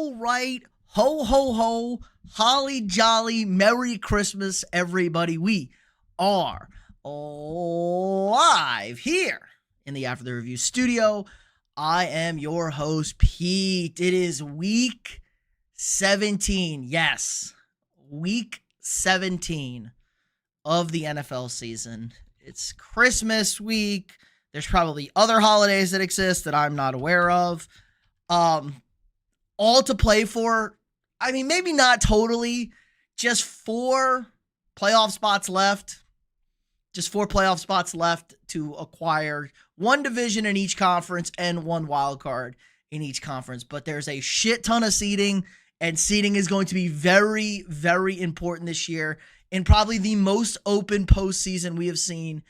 All right. Ho, ho, ho. Holly jolly. Merry Christmas, everybody. We are live here in the After the Review studio. I am your host, Pete. It is week 17. Yes, week 17 of the NFL season. It's Christmas week. There's probably other holidays that exist that I'm not aware of. All to play for. I mean, maybe not totally. Just 4 playoff spots left. Just 4 playoff spots left to acquire. 1 division in each conference and 1 wild card in each conference. But there's a shit ton of seeding, and seeding is going to be very, very important this year, and probably the most open postseason we have seen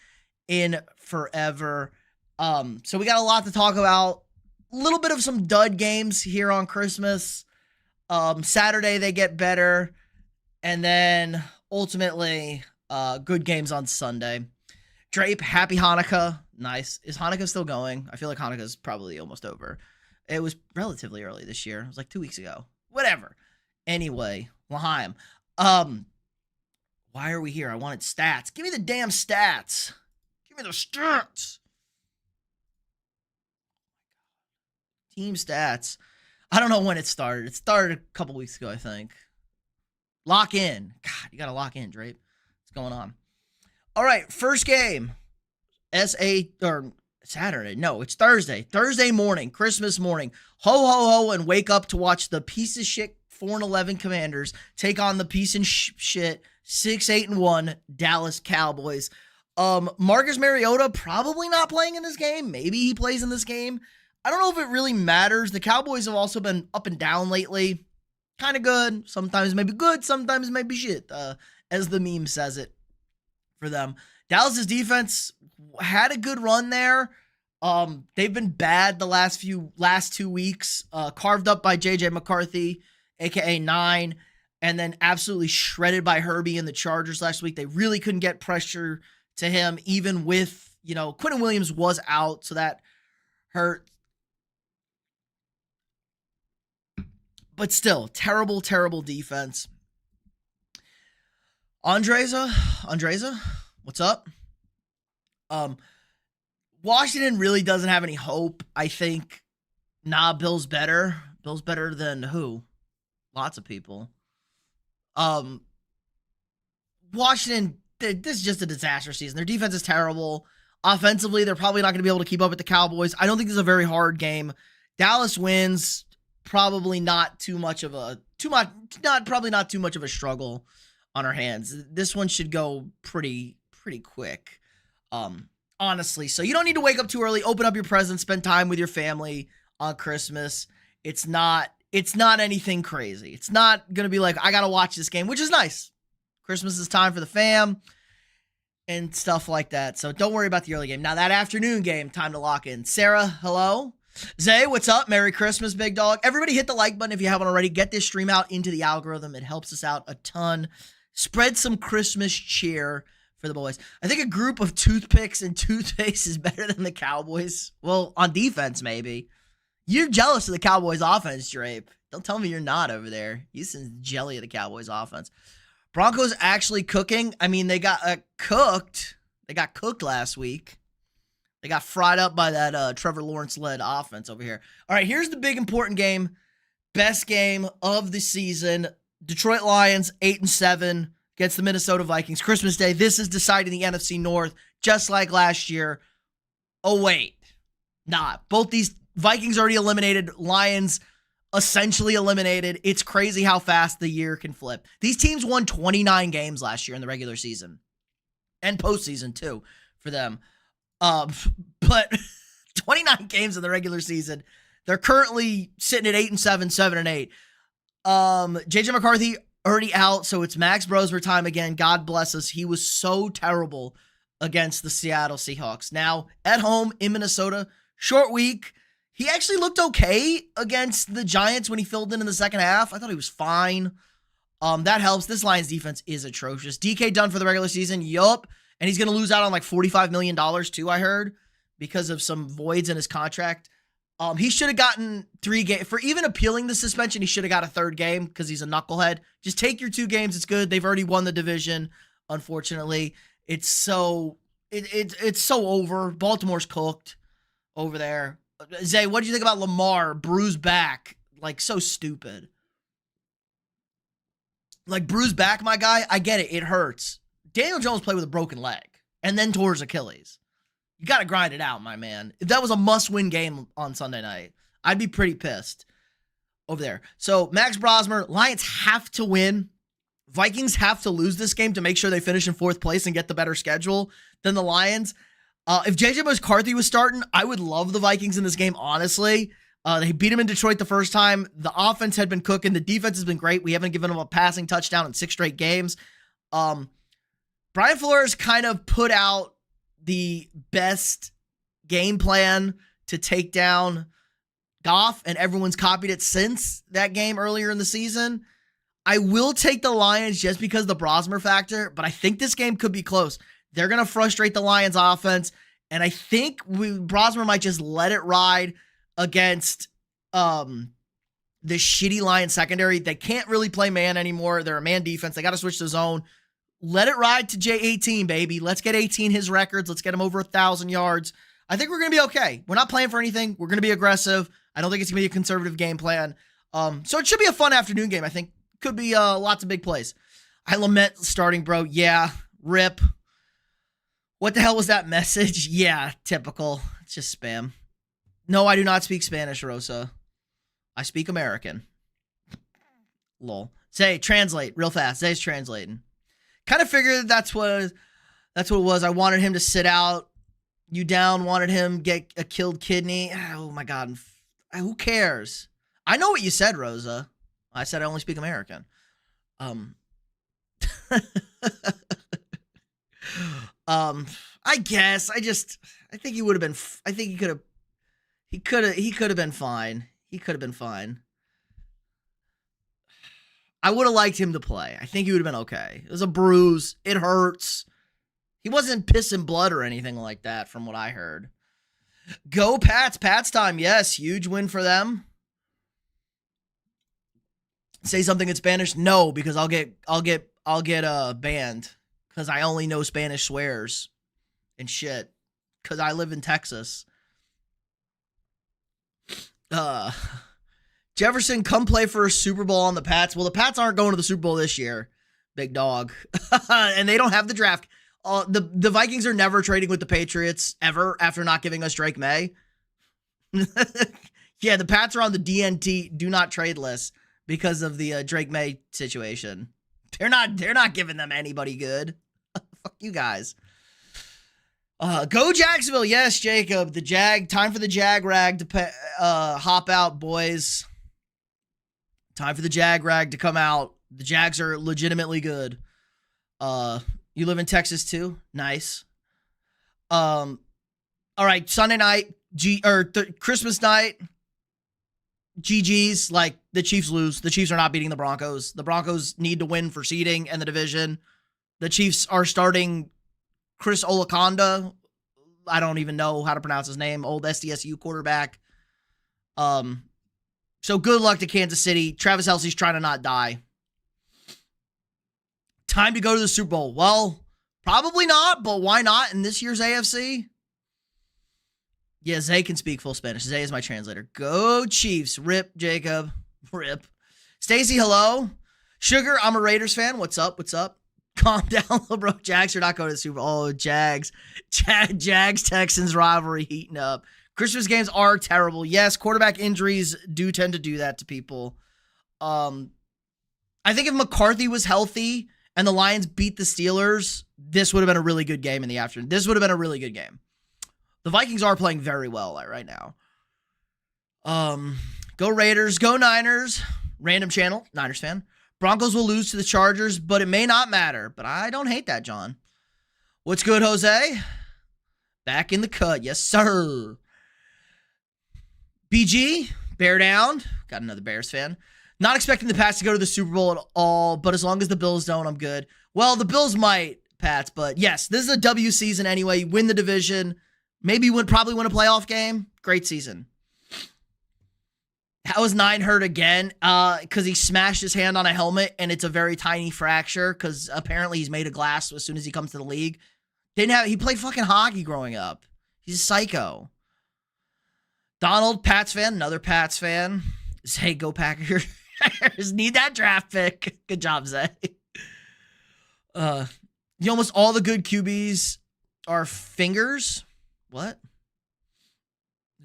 in forever. So we got a lot to talk about. A little bit of some dud games here on Christmas. Saturday they get better, and then ultimately good games on Sunday. Drape, happy Hanukkah. Nice. Is Hanukkah still going? I feel like Hanukkah's probably almost over. It was relatively early this year. It was like 2 weeks ago. Whatever. Anyway, Laheim. Why are we here? I wanted stats. Give me the damn stats. Give me the stats. Team stats. I don't know when it started. It started a couple weeks ago, I think. Lock in. God, you got to lock in, Drape. What's going on? All right, first game. Saturday. No, it's Thursday. Thursday morning, Christmas morning. Ho, ho, ho, and wake up to watch the piece of shit 4-11 Commanders take on the piece of shit 6-8-1 Dallas Cowboys. Marcus Mariota probably not playing in this game. Maybe he plays in this game. I don't know if it really matters. The Cowboys have also been up and down lately. Kind of good. Sometimes maybe good. Sometimes maybe shit, as the meme says it for them. Dallas's defense had a good run there. They've been bad the last 2 weeks. Carved up by J.J. McCarthy, a.k.a. 9, and then absolutely shredded by Herbie and the Chargers last week. They really couldn't get pressure to him, even with, Quentin Williams was out, so that hurt. But still, terrible, terrible defense. Andreza, what's up? Washington really doesn't have any hope. I think, Bill's better. Bill's better than who? Lots of people. Washington, this is just a disaster season. Their defense is terrible. Offensively, they're probably not going to be able to keep up with the Cowboys. I don't think this is a very hard game. Dallas wins. Probably not too much of a struggle on our hands. This one should go pretty quick. Honestly. So you don't need to wake up too early, open up your presents, spend time with your family on Christmas. It's not anything crazy. It's not going to be like, I got to watch this game, which is nice. Christmas is time for the fam and stuff like that. So don't worry about the early game. Now that afternoon game, time to lock in. Sarah, hello. Zay, what's up? Merry Christmas, big dog. Everybody hit the like button if you haven't already. Get this stream out into the algorithm. It helps us out a ton. Spread some Christmas cheer for the boys. I think a group of toothpicks and toothpaste is better than the Cowboys. Well, on defense, maybe. You're jealous of the Cowboys offense, Drape. Don't tell me you're not over there. You seem jelly of the Cowboys offense. Broncos actually cooking. I mean, they got cooked. They got cooked last week. They got fried up by that Trevor Lawrence-led offense over here. All right, here's the big important game. Best game of the season. Detroit Lions, 8-7 against the Minnesota Vikings. Christmas Day. This is deciding the NFC North, just like last year. Oh, wait. Nah, both these Vikings already eliminated. Lions essentially eliminated. It's crazy how fast the year can flip. These teams won 29 games last year in the regular season. And postseason, too, for them. But 29 games in the regular season. They're currently sitting at 8-7, 7-8. J.J. McCarthy already out, so it's Max Brosmer time again. God bless us. He was so terrible against the Seattle Seahawks. Now, at home in Minnesota, short week. He actually looked okay against the Giants when he filled in the second half. I thought he was fine. That helps. This Lions defense is atrocious. DK done for the regular season. Yup. And he's going to lose out on like $45 million too, I heard, because of some voids in his contract. He should have gotten 3 games. For even appealing the suspension, he should have got a 3rd game because he's a knucklehead. Just take your 2 games. It's good. They've already won the division, unfortunately. It's so over. Baltimore's cooked over there. Zay, what do you think about Lamar? Bruised back. Like, so stupid. Like, bruised back, my guy. I get it. It hurts. Daniel Jones played with a broken leg and then tore his Achilles. You got to grind it out, my man. If that was a must-win game on Sunday night, I'd be pretty pissed over there. So, Max Brosmer, Lions have to win. Vikings have to lose this game to make sure they finish in 4th place and get the better schedule than the Lions. If J.J. McCarthy was starting, I would love the Vikings in this game, honestly. They beat him in Detroit the first time. The offense had been cooking. The defense has been great. We haven't given them a passing touchdown in 6 straight games. Brian Flores kind of put out the best game plan to take down Goff, and everyone's copied it since that game earlier in the season. I will take the Lions just because of the Brosmer factor, but I think this game could be close. They're going to frustrate the Lions offense, and I think Brosmer might just let it ride against the shitty Lions secondary. They can't really play man anymore. They're a man defense. They got to switch to zone. Let it ride to J18, baby. Let's get 18 his records. Let's get him over 1,000 yards. I think we're going to be okay. We're not playing for anything. We're going to be aggressive. I don't think it's going to be a conservative game plan. So it should be a fun afternoon game. I think could be lots of big plays. I lament starting, bro. Yeah, rip. What the hell was that message? Yeah, typical. It's just spam. No, I do not speak Spanish, Rosa. I speak American. Lol. Zay, translate real fast. Zay's translating. Kind of figured that's what it was. I wanted him to sit out. You down, wanted him get a killed kidney. Oh, my God. Who cares? I know what you said, Rosa. I said I only speak American. I guess. I think he would have been, I think he could have been fine. He could have been fine. I would have liked him to play. I think he would have been okay. It was a bruise. It hurts. He wasn't pissing blood or anything like that from what I heard. Go Pats. Pats time. Yes. Huge win for them. Say something in Spanish? No, because I'll get banned because I only know Spanish swears and shit because I live in Texas. Jefferson, come play for a Super Bowl on the Pats. Well, the Pats aren't going to the Super Bowl this year, big dog. And they don't have the draft. The Vikings are never trading with the Patriots ever after not giving us Drake May. Yeah, the Pats are on the DNT do not trade list because of the Drake May situation. They're not giving them anybody good. Fuck you guys. Go Jacksonville. Yes, Jacob. Time for the Jag rag to hop out, boys. Time for the Jag rag to come out. The Jags are legitimately good. You live in Texas too? Nice. All right, Sunday night, Christmas night. GG's, like, the Chiefs lose. The Chiefs are not beating the Broncos. The Broncos need to win for seeding and the division. The Chiefs are starting Chris Olaconda. I don't even know how to pronounce his name. Old SDSU quarterback. So good luck to Kansas City. Travis Kelce's trying to not die. Time to go to the Super Bowl. Well, probably not, but why not in this year's AFC? Yeah, Zay can speak full Spanish. Zay is my translator. Go Chiefs. Rip, Jacob. Rip. Stacy, hello. Sugar, I'm a Raiders fan. What's up? What's up? Calm down, bro. Jags are not going to the Super Bowl. Oh, Jags. Jags-Texans rivalry heating up. Christmas games are terrible. Yes, quarterback injuries do tend to do that to people. I think if McCarthy was healthy and the Lions beat the Steelers, this would have been a really good game in the afternoon. This would have been a really good game. The Vikings are playing very well right now. Go Raiders. Go Niners. Random channel. Niners fan. Broncos will lose to the Chargers, but it may not matter. But I don't hate that, John. What's good, Jose? Back in the cut. Yes, sir. BG. Bear down. Got another Bears fan. Not expecting the Pats to go to the Super Bowl at all, but as long as the Bills don't, I'm good. Well, the Bills might, Pats, but yes, this is a W season anyway. You win the division. Maybe probably win a playoff game. Great season. How is 9 hurt again? Because he smashed his hand on a helmet, and it's a very tiny fracture, because apparently he's made of glass as soon as he comes to the league. He played fucking hockey growing up. He's a psycho. Donald, Pats fan, another Pats fan. Hey, go Packers. Need that draft pick. Good job, Zay. Almost all the good QBs are fingers. What?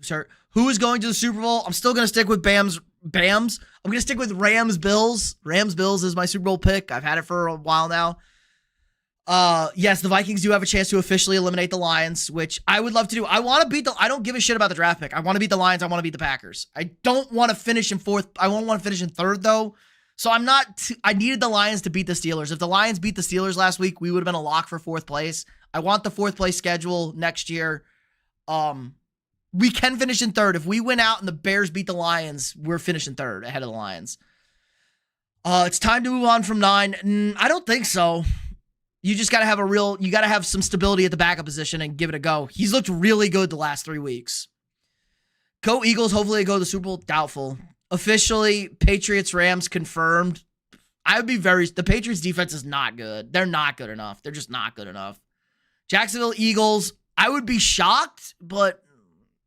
Sorry. Who is going to the Super Bowl? I'm still going to stick with Bams. I'm going to stick with Rams Bills. Rams Bills is my Super Bowl pick. I've had it for a while now. Yes, the Vikings do have a chance to officially eliminate the Lions, which I would love to do. I don't give a shit about the draft pick. I want to beat the Lions. I want to beat the Packers. I don't want to finish in fourth. I won't want to finish in third, though. So I needed the Lions to beat the Steelers. If the Lions beat the Steelers last week, we would have been a lock for fourth place. I want the fourth place schedule next year. We can finish in third. If we win out and the Bears beat the Lions, we're finishing third ahead of the Lions. It's time to move on from 9. I don't think so. You just got to have some stability at the backup position and give it a go. He's looked really good the last 3 weeks. Go Eagles. Hopefully they go to the Super Bowl. Doubtful. Officially, Patriots, Rams confirmed. The Patriots defense is not good. They're not good enough. They're just not good enough. Jacksonville Eagles. I would be shocked, but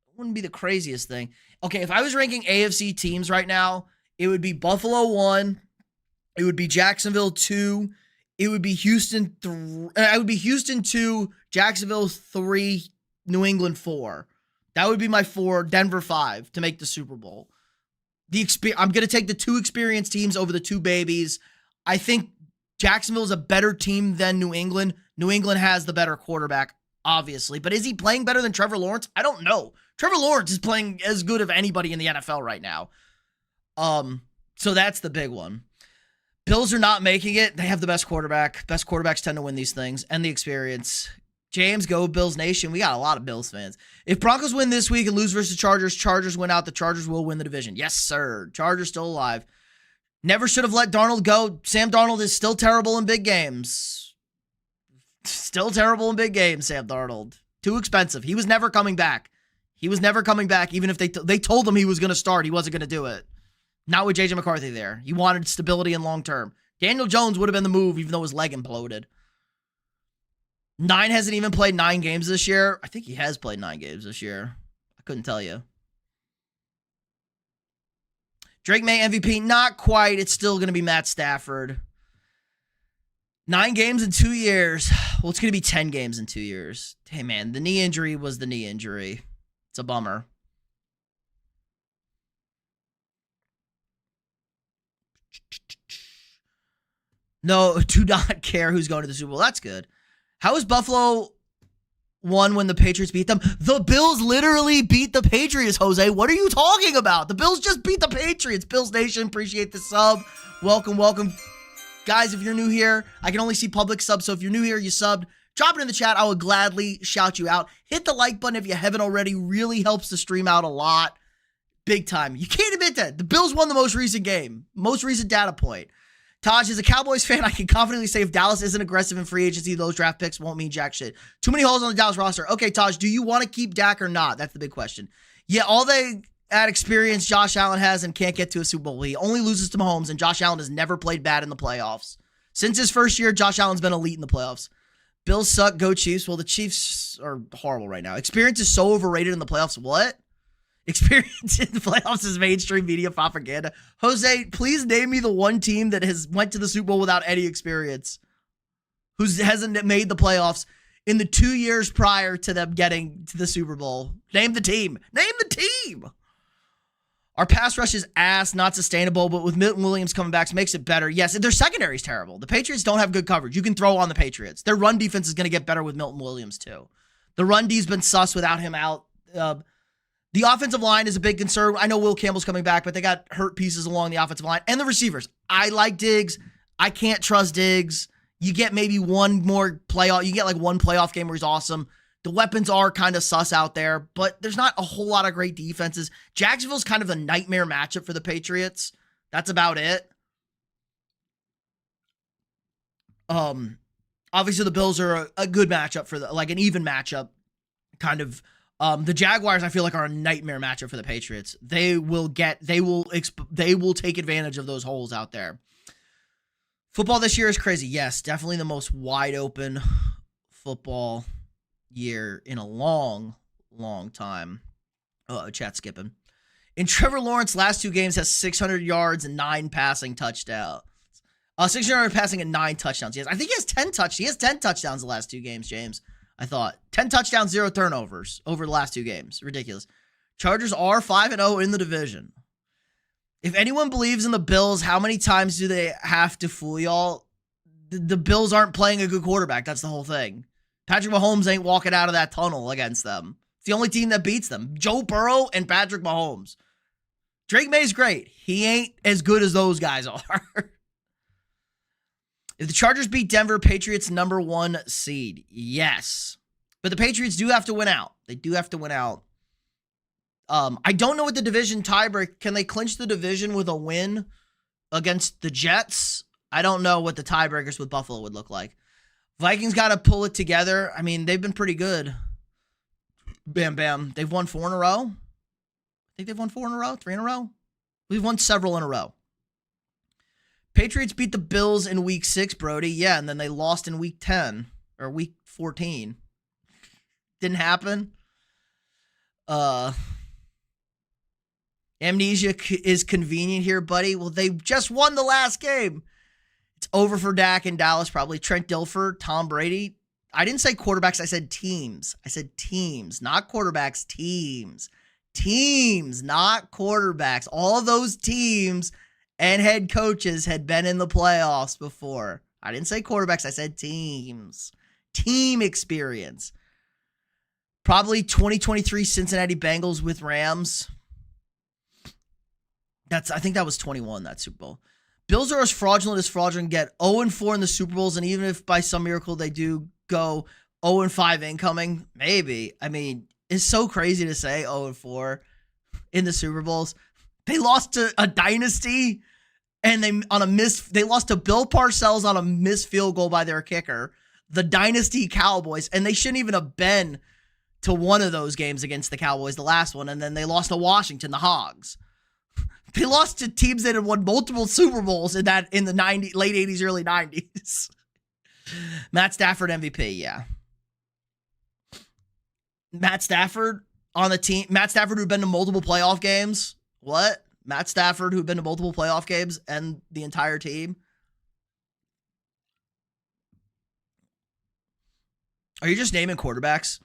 it wouldn't be the craziest thing. Okay, if I was ranking AFC teams right now, it would be Buffalo 1. It would be Jacksonville 2. It would be Houston 3. I would be Houston 2, Jacksonville 3, New England 4. That would be my 4, Denver 5 to make the Super Bowl. I'm going to take the 2 experienced teams over the 2 babies. I think Jacksonville is a better team than New England. New England has the better quarterback, obviously. But is he playing better than Trevor Lawrence? I don't know. Trevor Lawrence is playing as good as anybody in the NFL right now. So that's the big one. Bills are not making it. They have the best quarterback. Best quarterbacks tend to win these things and the experience. James, go Bills Nation. We got a lot of Bills fans. If Broncos win this week and lose versus Chargers, Chargers win out. The Chargers will win the division. Yes, sir. Chargers still alive. Never should have let Darnold go. Sam Darnold is still terrible in big games. Still terrible in big games, Sam Darnold. Too expensive. He was never coming back. Even if they told him he was going to start. He wasn't going to do it. Not with J.J. McCarthy there. He wanted stability and long term. Daniel Jones would have been the move, even though his leg imploded. 9 hasn't even played 9 games this year. I think he has played 9 games this year. I couldn't tell you. Drake May MVP, not quite. It's still going to be Matt Stafford. 9 games in 2 years. Well, it's going to be 10 games in 2 years. Hey, man, the knee injury was the knee injury. It's a bummer. No, do not care who's going to the Super Bowl. That's good. How is Buffalo won when the Patriots beat them? The Bills literally beat the Patriots, Jose. What are you talking about? The Bills just beat the Patriots. Bills Nation, appreciate the sub. Welcome, welcome. Guys, if you're new here, I can only see public subs, so if you're new here, you subbed, drop it in the chat. I will gladly shout you out. Hit the like button if you haven't already. Really helps the stream out a lot. Big time. You can't admit that. The Bills won the most recent game. Most recent data point. Taj, as a Cowboys fan, I can confidently say if Dallas isn't aggressive in free agency, those draft picks won't mean jack shit. Too many holes on the Dallas roster. Okay, Taj, do you want to keep Dak or not? That's the big question. Yeah, all that experience Josh Allen has and can't get to a Super Bowl. He only loses to Mahomes, and Josh Allen has never played bad in the playoffs. Since his first year, Josh Allen's been elite in the playoffs. Bills suck, go Chiefs. Well, the Chiefs are horrible right now. Experience is so overrated in the playoffs. What? Experience in the playoffs is mainstream media propaganda. Jose, please name me the one team that has went to the Super Bowl without any experience, who hasn't made the playoffs in the 2 years prior to them getting to the Super Bowl. Name the team. Name the team. Our pass rush is ass, not sustainable, but with Milton Williams coming back, it makes it better. Yes, their secondary is terrible. The Patriots don't have good coverage. You can throw on the Patriots. Their run defense is going to get better with Milton Williams, too. The run D's been sus without him out. The offensive line is a big concern. I know Will Campbell's coming back, but they got hurt pieces along the offensive line. And the receivers. I like Diggs. I can't trust Diggs. You get maybe one more playoff. You get like one playoff game where he's awesome. The weapons are kind of sus out there, but there's not a whole lot of great defenses. Jacksonville's kind of a nightmare matchup for the Patriots. That's about it. Obviously the Bills are a good matchup for like an even matchup kind of The Jaguars, I feel like, are a nightmare matchup for the Patriots. They will take advantage of those holes out there. Football this year is crazy. Yes, definitely the most wide open football year in a long, long time. Chat skipping. In Trevor Lawrence, last 2 games has 600 yards and 9 passing touchdowns. 600 yards passing and 9 touchdowns. Yes, I think he has 10 touchdowns. He has 10 touchdowns the last 2 games, James. I thought 10 touchdowns, 0 turnovers over the last 2 games. Ridiculous. Chargers are 5-0 in the division. If anyone believes in the Bills, how many times do they have to fool y'all? The Bills aren't playing a good quarterback. That's the whole thing. Patrick Mahomes ain't walking out of that tunnel against them. It's the only team that beats them. Joe Burrow and Patrick Mahomes. Drake May's great. He ain't as good as those guys are. If the Chargers beat Denver, Patriots #1 seed. Yes. But the Patriots do have to win out. They do have to win out. I don't know what the division tiebreak. Can they clinch the division with a win against the Jets? I don't know what the tiebreakers with Buffalo would look like. Vikings got to pull it together. I mean, they've been pretty good. Bam, bam. They've won 4 in a row. I think they've won 4 in a row, 3 in a row. We've won several in a row. Patriots beat the Bills in week 6, Brody. Yeah, and then they lost in week 10 or week 14. Didn't happen. Amnesia is convenient here, buddy. Well, they just won the last game. It's over for Dak in Dallas, probably. Trent Dilfer, Tom Brady. I didn't say quarterbacks. I said teams. I said teams, not quarterbacks, teams. Teams, not quarterbacks. All of those teams and head coaches had been in the playoffs before. I didn't say quarterbacks. I said teams. Team experience. Probably 2023 Cincinnati Bengals with Rams. I think that was 21, that Super Bowl. Bills are as fraudulent get 0-4 in the Super Bowls, and even if by some miracle they do go 0-5 incoming, maybe. I mean, it's so crazy to say 0-4 in the Super Bowls. They lost to a dynasty, and they lost to Bill Parcells on a missed field goal by their kicker, the dynasty Cowboys, and they shouldn't even have been to one of those games against the Cowboys, the last one, and then they lost to Washington, the Hogs. They lost to teams that had won multiple Super Bowls in the late 80s, early 90s. Matt Stafford MVP, yeah. Matt Stafford on the team. Matt Stafford who'd been to multiple playoff games. What? Matt Stafford who'd been to multiple playoff games and the entire team. Are you just naming quarterbacks?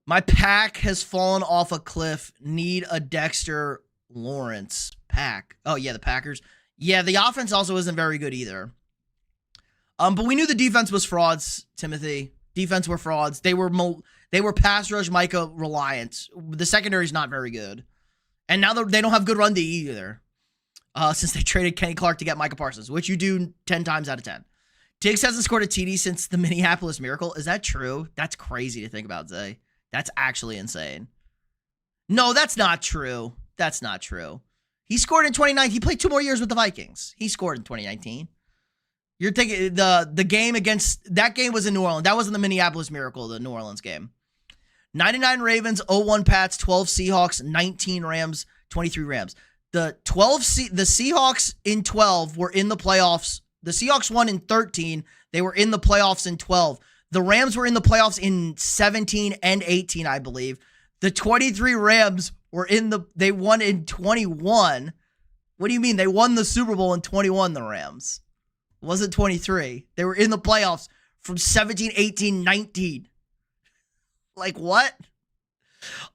My pack has fallen off a cliff. Need a Dexter Lawrence pack. Oh, yeah, the Packers. Yeah, the offense also isn't very good either. But we knew the defense was frauds, Timothy. Defense were frauds. They were pass rush Micah reliant. The secondary is not very good. And now they don't have good run D either. Since they traded Kenny Clark to get Micah Parsons, which you do 10 times out of 10. Diggs hasn't scored a TD since the Minneapolis Miracle. Is that true? That's crazy to think about, Zay. That's actually insane. No, that's not true. That's not true. He scored in 2019. He played 2 more years with the Vikings. He scored in 2019. You're thinking the game against that game was in New Orleans. That wasn't the Minneapolis Miracle, the New Orleans game. 99 Ravens, 0-1 Pats, 12 Seahawks, 19 Rams, 23 Rams. The Seahawks in 12 were in the playoffs. The Seahawks won in 13. They were in the playoffs in 12. The Rams were in the playoffs in 17 and 18, I believe. The 23 Rams they won in 21. What do you mean? They won the Super Bowl in 21, the Rams. It wasn't 23. They were in the playoffs from 17, 18, 19. Like what?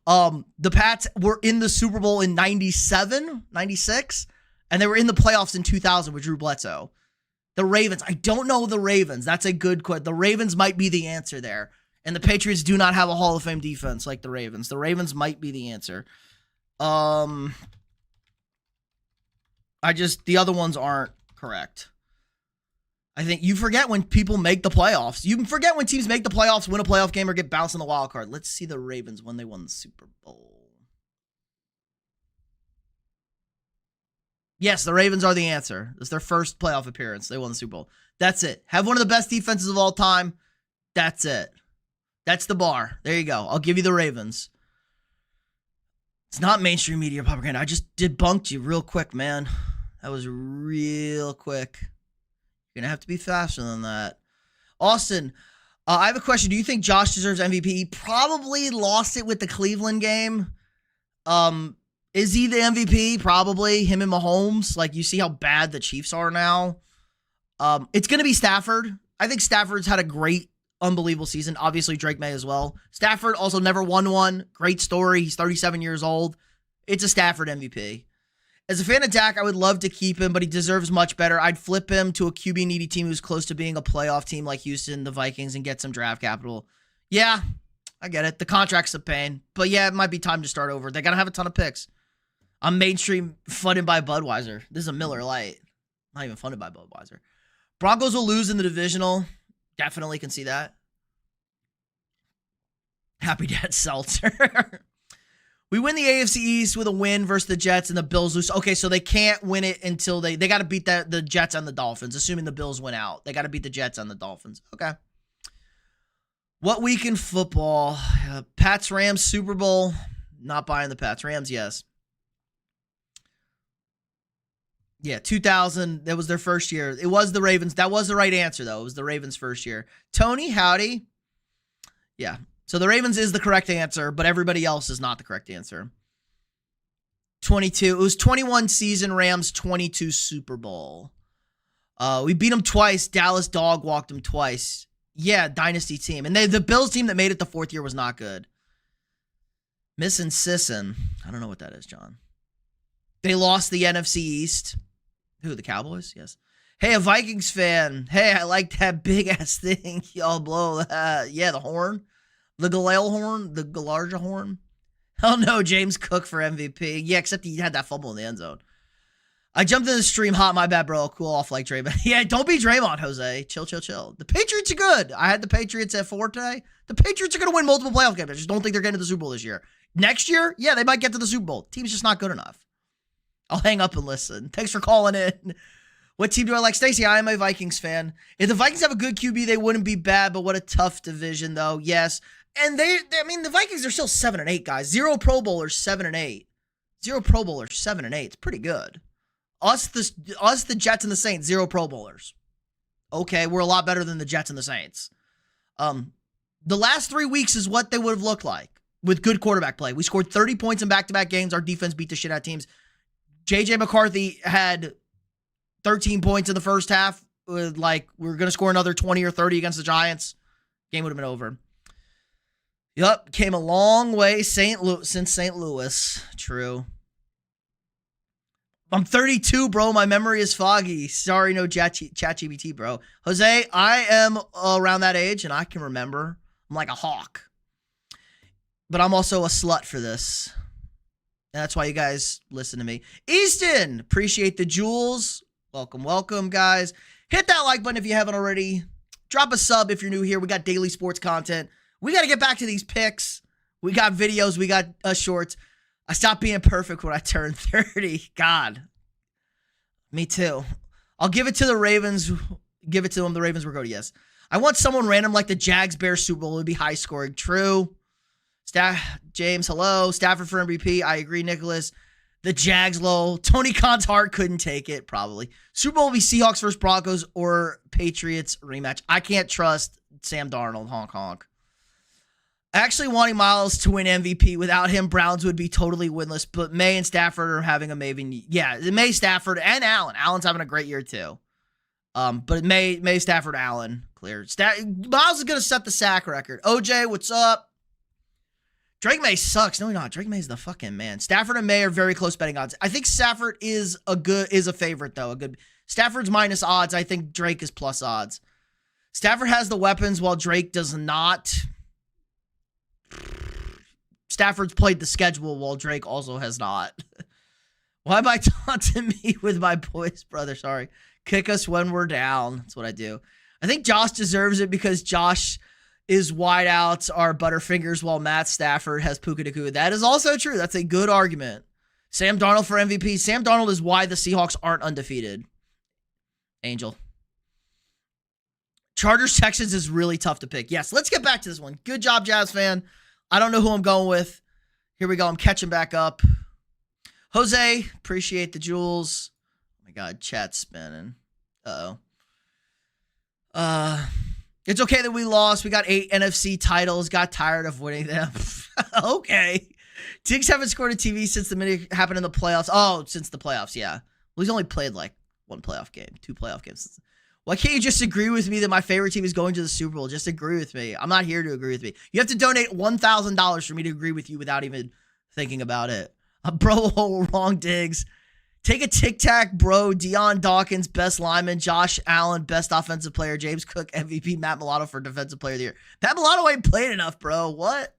The Pats were in the Super Bowl in 97, 96, and they were in the playoffs in 2000 with Drew Bledsoe. The Ravens, I don't know the Ravens. That's a good question. The Ravens might be the answer there. And the Patriots do not have a Hall of Fame defense like the Ravens. The Ravens might be the answer. The other ones aren't correct. I think you forget when people make the playoffs. You forget when teams make the playoffs, win a playoff game, or get bounced in the wild card. Let's see the Ravens when they won the Super Bowl. Yes, the Ravens are the answer. It's their first playoff appearance. They won the Super Bowl. That's it. Have one of the best defenses of all time. That's it. That's the bar. There you go. I'll give you the Ravens. It's not mainstream media propaganda. I just debunked you real quick, man. That was real quick. You're going to have to be faster than that. Austin, I have a question. Do you think Josh deserves MVP? He probably lost it with the Cleveland game. Is he the MVP? Probably. Him and Mahomes. Like, you see how bad the Chiefs are now. It's going to be Stafford. I think Stafford's had a great, unbelievable season. Obviously, Drake May as well. Stafford also never won one. Great story. He's 37 years old. It's a Stafford MVP. As a fan of Dak, I would love to keep him, but he deserves much better. I'd flip him to a QB-needy team who's close to being a playoff team like Houston, the Vikings, and get some draft capital. Yeah, I get it. The contract's a pain. But yeah, it might be time to start over. They got to have a ton of picks. I'm mainstream funded by Budweiser. This is a Miller Lite. Not even funded by Budweiser. Broncos will lose in the divisional. Definitely can see that. Happy Dad Seltzer. We win the AFC East with a win versus the Jets and the Bills lose. Okay, so they can't win it until they got to beat the Jets and the Dolphins, assuming the Bills win out. They got to beat the Jets and the Dolphins. Okay. What week in football? Pats, Rams, Super Bowl. Not buying the Pats. Rams, yes. Yeah, 2000. That was their first year. It was the Ravens. That was the right answer, though. It was the Ravens' first year. Tony, howdy. Yeah. So the Ravens is the correct answer, but everybody else is not the correct answer. 22. It was 21 season, Rams 22 Super Bowl. We beat them twice. Dallas dog walked them twice. Yeah, dynasty team. And the Bills team that made it the fourth year was not good. Missing Sisson. I don't know what that is, John. They lost the NFC East. Who, the Cowboys? Yes. Hey, a Vikings fan. Hey, I like that big-ass thing. Y'all blow that. Yeah, the horn. The Galil horn. The Galarja horn. Hell no, James Cook for MVP. Yeah, except he had that fumble in the end zone. I jumped in the stream hot. My bad, bro. Cool off like Draymond. Yeah, don't be Draymond, Jose. Chill, chill, chill. The Patriots are good. I had the Patriots at 4 today. The Patriots are going to win multiple playoff games. I just don't think they're getting to the Super Bowl this year. Next year, yeah, they might get to the Super Bowl. Team's just not good enough. I'll hang up and listen. Thanks for calling in. What team do I like? Stacey, I am a Vikings fan. If the Vikings have a good QB, they wouldn't be bad, but what a tough division, though. Yes. And the Vikings are still 7-8, guys. 0 Pro Bowlers, 7-8. 0 Pro Bowlers, 7-8. It's pretty good. Us, the Jets, and the Saints, 0 Pro Bowlers. Okay, we're a lot better than the Jets and the Saints. The last 3 weeks is what they would have looked like with good quarterback play. We scored 30 points in back-to-back games. Our defense beat the shit out of teams. J.J. McCarthy had 13 points in the first half. We're going to score another 20 or 30 against the Giants. Game would have been over. Yup, came a long way since St. Louis. True. I'm 32, bro. My memory is foggy. Sorry, no ChatGPT, bro. Jose, I am around that age, and I can remember. I'm like a hawk. But I'm also a slut for this. And that's why you guys listen to me. Easton, appreciate the jewels. Welcome, welcome, guys. Hit that like button if you haven't already. Drop a sub if you're new here. We got daily sports content. We got to get back to these picks. We got videos. We got shorts. I stopped being perfect when I turned 30. God. Me too. I'll give it to the Ravens. Give it to them. The Ravens were good. Yes. I want someone random like the Jags-Bears Super Bowl. It would be high scoring. True. James, hello. Stafford for MVP. I agree, Nicholas. The Jags low. Tony Khan's heart couldn't take it, probably. Super Bowl will be Seahawks versus Broncos or Patriots rematch. I can't trust Sam Darnold. Honk, honk. Actually wanting Miles to win MVP. Without him, Browns would be totally winless. But May and Stafford are having amazing. Yeah, May, Stafford, and Allen. Allen's having a great year, too. But May, Stafford, Allen. Clear. Miles is going to set the sack record. OJ, what's up? Drake May sucks. No, he's not. Drake May's the fucking man. Stafford and May are very close betting odds. I think Stafford is a favorite, though. Stafford's minus odds. I think Drake is plus odds. Stafford has the weapons while Drake does not. Stafford's played the schedule while Drake also has not. Why am I taunting me with my boys, brother? Sorry. Kick us when we're down. That's what I do. I think Josh deserves it because Josh is wideouts are Butterfingers while Matt Stafford has Puka Nacua. That is also true. That's a good argument. Sam Darnold for MVP. Sam Darnold is why the Seahawks aren't undefeated. Angel. Chargers Texans is really tough to pick. Yes, let's get back to this one. Good job, Jazz fan. I don't know who I'm going with. Here we go. I'm catching back up. Jose, appreciate the jewels. Oh my God, chat's spinning. It's okay that we lost. We got 8 NFC titles. Got tired of winning them. Okay. Diggs haven't scored a TV since the minute it happened in the playoffs. Oh, since the playoffs, yeah. Well, he's only played like 1 playoff game, 2 playoff games. Why can't you just agree with me that my favorite team is going to the Super Bowl? Just agree with me. I'm not here to agree with me. You have to donate $1,000 for me to agree with you without even thinking about it. Bro, wrong, Diggs. Take a tic-tac, bro. Deion Dawkins, best lineman. Josh Allen, best offensive player. James Cook, MVP. Matt Milano for defensive player of the year. Matt Milano ain't played enough, bro. What?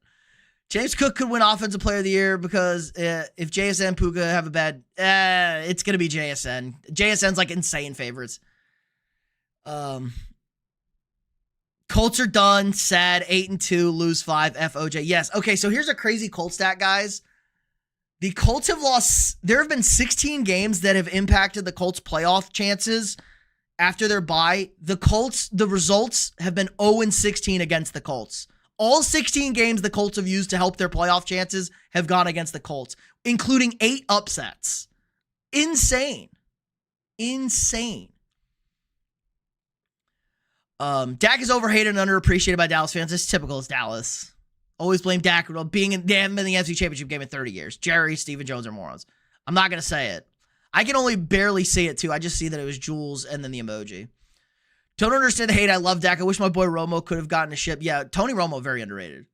James Cook could win offensive player of the year because if JSN and Puka have a bad, it's going to be JSN. JSN's like insane favorites. Colts are done. Sad. 8-2, lose 5. FOJ. Yes. Okay. So here's a crazy Colts stat, guys. The Colts have lost. There have been 16 games that have impacted the Colts' playoff chances after their bye. The Colts, the results have been 0-16 against the Colts. All 16 games the Colts have used to help their playoff chances have gone against the Colts, including 8 upsets. Insane. Insane. Dak is overhated and underappreciated by Dallas fans. It's typical as Dallas. Always blame Dak for being in, they haven't been in the NFC Championship game in 30 years. Jerry, Stephen Jones are morons. I'm not going to say it. I can only barely see it, too. I just see that it was Jules and then the emoji. Don't understand the hate. I love Dak. I wish my boy Romo could have gotten a ship. Yeah, Tony Romo, very underrated.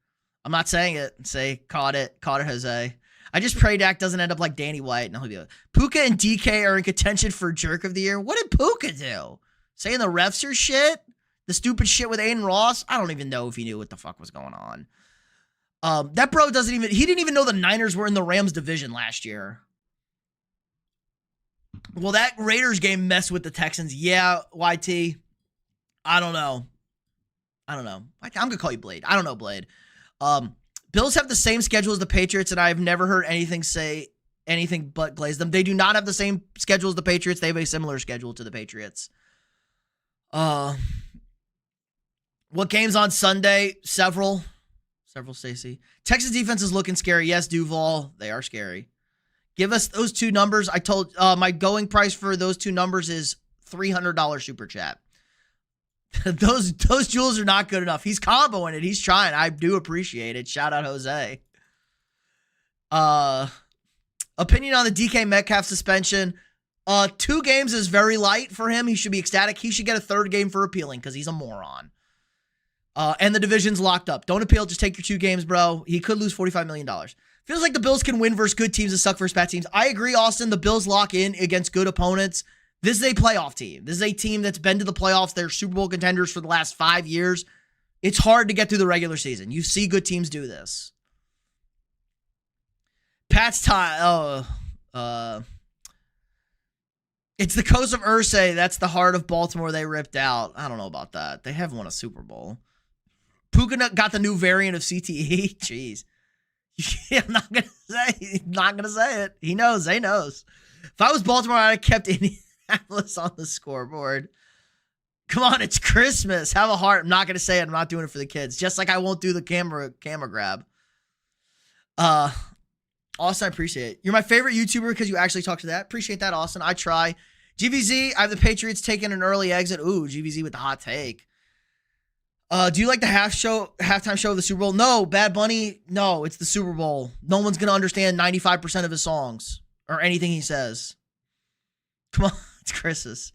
I'm not saying it. Say, caught it, Jose. I just pray Dak doesn't end up like Danny White. No, he'll be like, Puka and DK are in contention for Jerk of the Year. What did Puka do? Saying the refs are shit? The stupid shit with Aiden Ross? I don't even know if he knew what the fuck was going on. That bro he didn't even know the Niners were in the Rams division last year. Well, that Raiders game messed with the Texans. Yeah, YT. I don't know. I'm going to call you Blade. I don't know, Blade. Bills have the same schedule as the Patriots, and I've never heard anything but glaze them. They do not have the same schedule as the Patriots. They have a similar schedule to the Patriots. What games on Sunday? Several, Stacey. Texas defense is looking scary. Yes, Duval. They are scary. Give us those 2 numbers. I told my going price for those 2 numbers is $300 super chat. those jewels are not good enough. He's comboing it. He's trying. I do appreciate it. Shout out Jose. Opinion on the DK Metcalf suspension. 2 games is very light for him. He should be ecstatic. He should get a 3rd game for appealing because he's a moron. And the division's locked up. Don't appeal. Just take your 2 games, bro. He could lose $45 million. Feels like the Bills can win versus good teams and suck versus bad teams. I agree, Austin. The Bills lock in against good opponents. This is a playoff team. This is a team that's been to the playoffs. They're Super Bowl contenders for the last 5 years. It's hard to get through the regular season. You see good teams do this. Pat's time. It's the coast of Irsay. That's the heart of Baltimore they ripped out. I don't know about that. They have won a Super Bowl. Puka got the new variant of CTE. Jeez. Yeah, I'm not gonna say it. He knows. He knows. If I was Baltimore, I'd have kept Indianapolis on the scoreboard. Come on, it's Christmas. Have a heart. I'm not gonna say it. I'm not doing it for the kids. Just like I won't do the camera grab. Austin, I appreciate it. You're my favorite YouTuber because you actually talk to that. Appreciate that, Austin. I try. GVZ, I have the Patriots taking an early exit. Ooh, GVZ with the hot take. Do you like the halftime show of the Super Bowl? No, Bad Bunny. No, it's the Super Bowl. No one's going to understand 95% of his songs or anything he says. Come on, it's Chris's.